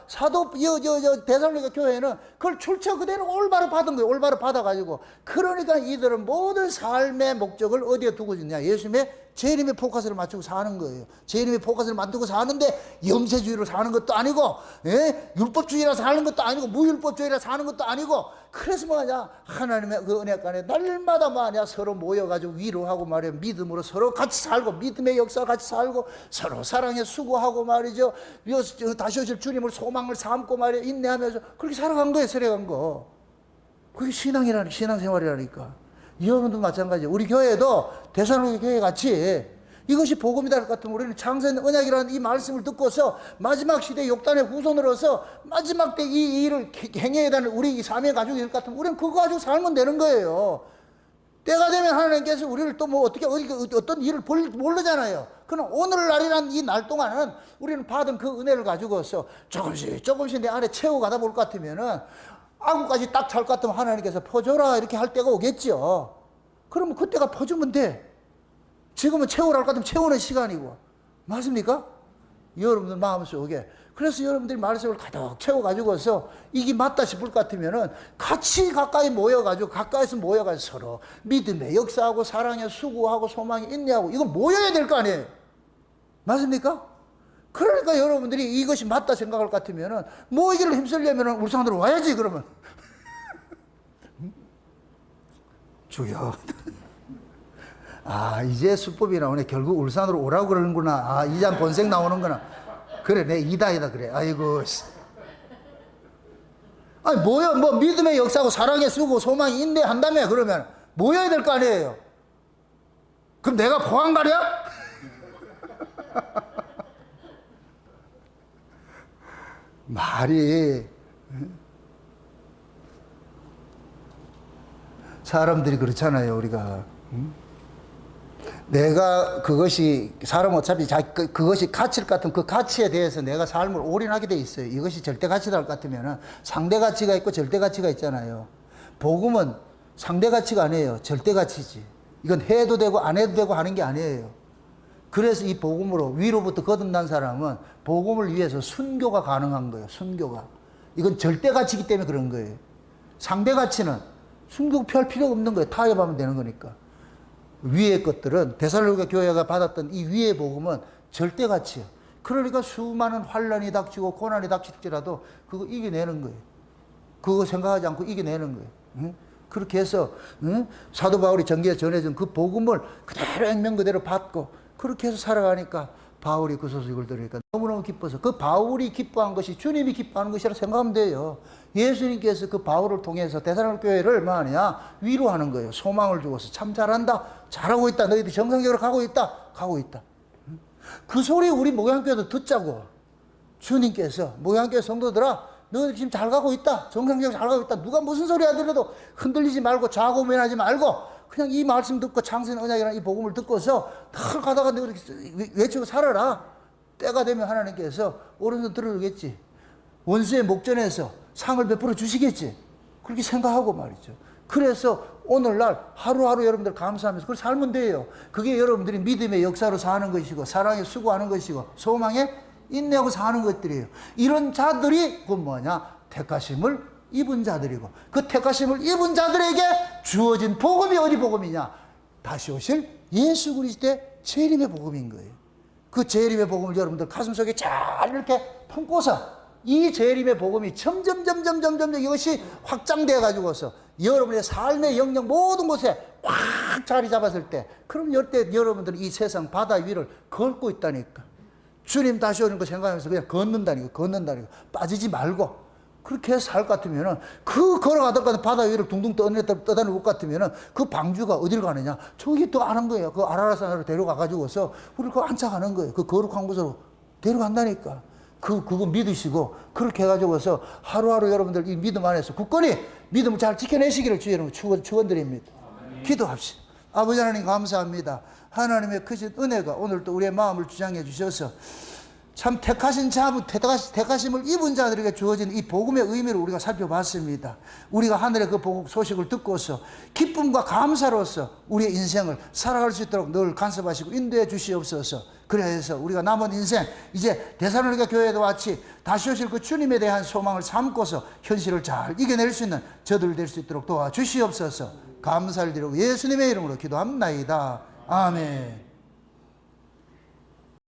S1: 데살로니가 교회는 그걸 출처 그대로 올바로 받은 거예요. 올바로 받아가지고. 그러니까 이들은 모든 삶의 목적을 어디에 두고 있냐? 예수님의 재림의 포커스를 맞추고 사는 거예요. 재림의 포커스를 만들고 사는데, 염세주의로 사는 것도 아니고, 율법주의라 사는 것도 아니고, 무율법주의라 사는 것도 아니고. 그래서 뭐냐? 하나님의 그 은혜 안에 날마다 뭐냐? 서로 모여가지고 위로하고 말이야. 믿음으로 서로 같이 살고, 믿음의 역사 같이 살고, 서로 사랑에 수고하고 말이죠. 다시 오실 주님을 소망을 삼고 말이야. 인내하면서 그렇게 살아간 거예요. 살아간 거. 그게 신앙생활이라니까. 여러분도 마찬가지예요. 우리 교회도 데살로니가 교회 같이 이것이 복음이다 할 것 같으면, 우리는 창세 언약이라는 이 말씀을 듣고서 마지막 시대 욕단의 후손으로서 마지막 때 이 일을 행해야 되는 우리 이 사명의 가족이 될 것 같으면 우리는 그거 가지고 살면 되는 거예요. 때가 되면 하나님께서 우리를 또 뭐 어떻게 어떤 일을 모르잖아요. 그럼 오늘날이란 이 날 동안은 우리는 받은 그 은혜를 가지고서 조금씩 내 안에 채워가다 볼 것 같으면은 아구까지 딱 찰 것 같으면 하나님께서 퍼줘라 이렇게 할 때가 오겠죠. 그러면 그때가 퍼주면 돼. 지금은 채우라 할 것 같으면 채우는 시간이고. 맞습니까? 여러분들 마음속에. 그래서 여러분들이 말씀을 가득 채워가지고서 이게 맞다 싶을 것 같으면은 같이 가까이 모여가지고 가까이서 모여가지고 서로 믿음의 역사하고 사랑의 수고하고 소망이 인내하고 이거 모여야 될 거 아니에요. 맞습니까? 그러니까 여러분들이 이것이 맞다 생각할 것 같으면은 모이기를 힘쓰려면은 울산으로 와야지 그러면. 주여. 아, 이제 수법이 나오네. 결국 울산으로 오라고 그러는구나. 아, 이제 본색 나오는구나. 그래, 내 이다이다 그래. 아이고. 아니 뭐야, 뭐 믿음의 역사고 사랑의 수고 소망이 인내한다며. 그러면 모여야 될 거 아니에요. 그럼 내가 포항 가랴? 말이 사람들이 그렇잖아요. 우리가 내가 그것이 사람 어차피 그것이 가치 같은 그 가치에 대해서 내가 삶을 올인하게 돼 있어요. 이것이 절대 가치다 할 것 같으면은 상대 가치가 있고 절대 가치가 있잖아요. 복음은 상대 가치가 아니에요. 절대 가치지. 이건 해도 되고 안 해도 되고 하는 게 아니에요. 그래서 이 복음으로 위로부터 거듭난 사람은 복음을 위해서 순교가 가능한 거예요. 순교가. 이건 절대 가치이기 때문에 그런 거예요. 상대 가치는 순교 피할 필요가 없는 거예요. 타협하면 되는 거니까. 위의 것들은 데살로니가 교회가 받았던 이 위의 복음은 절대 가치예요. 그러니까 수많은 환란이 닥치고 고난이 닥칠지라도 그거 이겨내는 거예요. 그거 생각하지 않고 이겨내는 거예요. 응? 그렇게 해서 사도 바울이 전기에 전해준 그 복음을 그대로 액면 그대로 받고 그렇게 해서 살아가니까 바울이 그 소식을 들으니까 너무너무 기뻐서 그 바울이 기뻐한 것이 주님이 기뻐하는 것이라 생각하면 돼요. 예수님께서 그 바울을 통해서 데살로니가 교회를 뭐 하냐 위로하는 거예요. 소망을 주어서 참 잘한다. 잘하고 있다. 너희들 정상적으로 가고 있다. 가고 있다. 그 소리 우리 목양교회도 듣자고. 주님께서 목양교회 성도들아 너희들 지금 잘 가고 있다. 정상적으로 잘 가고 있다. 누가 무슨 소리 하더라도 흔들리지 말고 좌고면하지 말고 그냥 이 말씀 듣고 창세는 언약이라는 이 복음을 듣고서 늘 가다가 너희 외치고 살아라. 때가 되면 하나님께서 오른손 들어주겠지. 원수의 목전에서 상을 베풀어 주시겠지. 그렇게 생각하고 말이죠. 그래서 오늘날 하루하루 여러분들 감사하면서 그걸 살면 돼요. 그게 여러분들이 믿음의 역사로 사는 것이고 사랑에 수고하는 것이고 소망에 인내하고 사는 것들이에요. 이런 자들이 그 뭐냐 택하심을 입은 자들이고 그 택하심을 입은 자들에게 주어진 복음이 어디 복음이냐 다시 오실 예수 그리스도의 재림의 복음인 거예요. 그 재림의 복음을 여러분들 가슴속에 잘 이렇게 품고서 이 재림의 복음이 점점 이것이 확장되어 가지고서 여러분의 삶의 영역 모든 곳에 확 자리 잡았을 때 그럼 이때 여러분들은 이 세상 바다 위를 걷고 있다니까. 주님 다시 오는 거 생각하면서 그냥 걷는다니까. 빠지지 말고 그렇게 해서 살 것 같으면은 그 걸어가다가 바다 위를 둥둥 떠다닐 것 같으면은 그 방주가 어디를 가느냐 저기 또 아는 거예요. 그 아라라산으로 데려가 가지고서 우리를 그 안착하는 거예요. 그 거룩한 곳으로 데려간다니까. 그거 믿으시고 그렇게 해가지고서 하루하루 여러분들 이 믿음 안에서 굳건히 믿음을 잘 지켜내시기를 주의 이름으로 축원드립니다. 기도합시다. 아버지 하나님 감사합니다. 하나님의 크신 은혜가 오늘 또 우리의 마음을 주장해 주셔서 참 택하심을 입은 자들에게 주어진 이 복음의 의미를 우리가 살펴봤습니다. 우리가 하늘의 그 복음 소식을 듣고서 기쁨과 감사로서 우리의 인생을 살아갈 수 있도록 늘 간섭하시고 인도해 주시옵소서. 그래서 우리가 남은 인생 이제 데살로니가 교회도 같이 다시 오실 그 주님에 대한 소망을 삼고서 현실을 잘 이겨낼 수 있는 저들 될 수 있도록 도와주시옵소서. 감사를 드리고 예수님의 이름으로 기도합나이다. 아멘.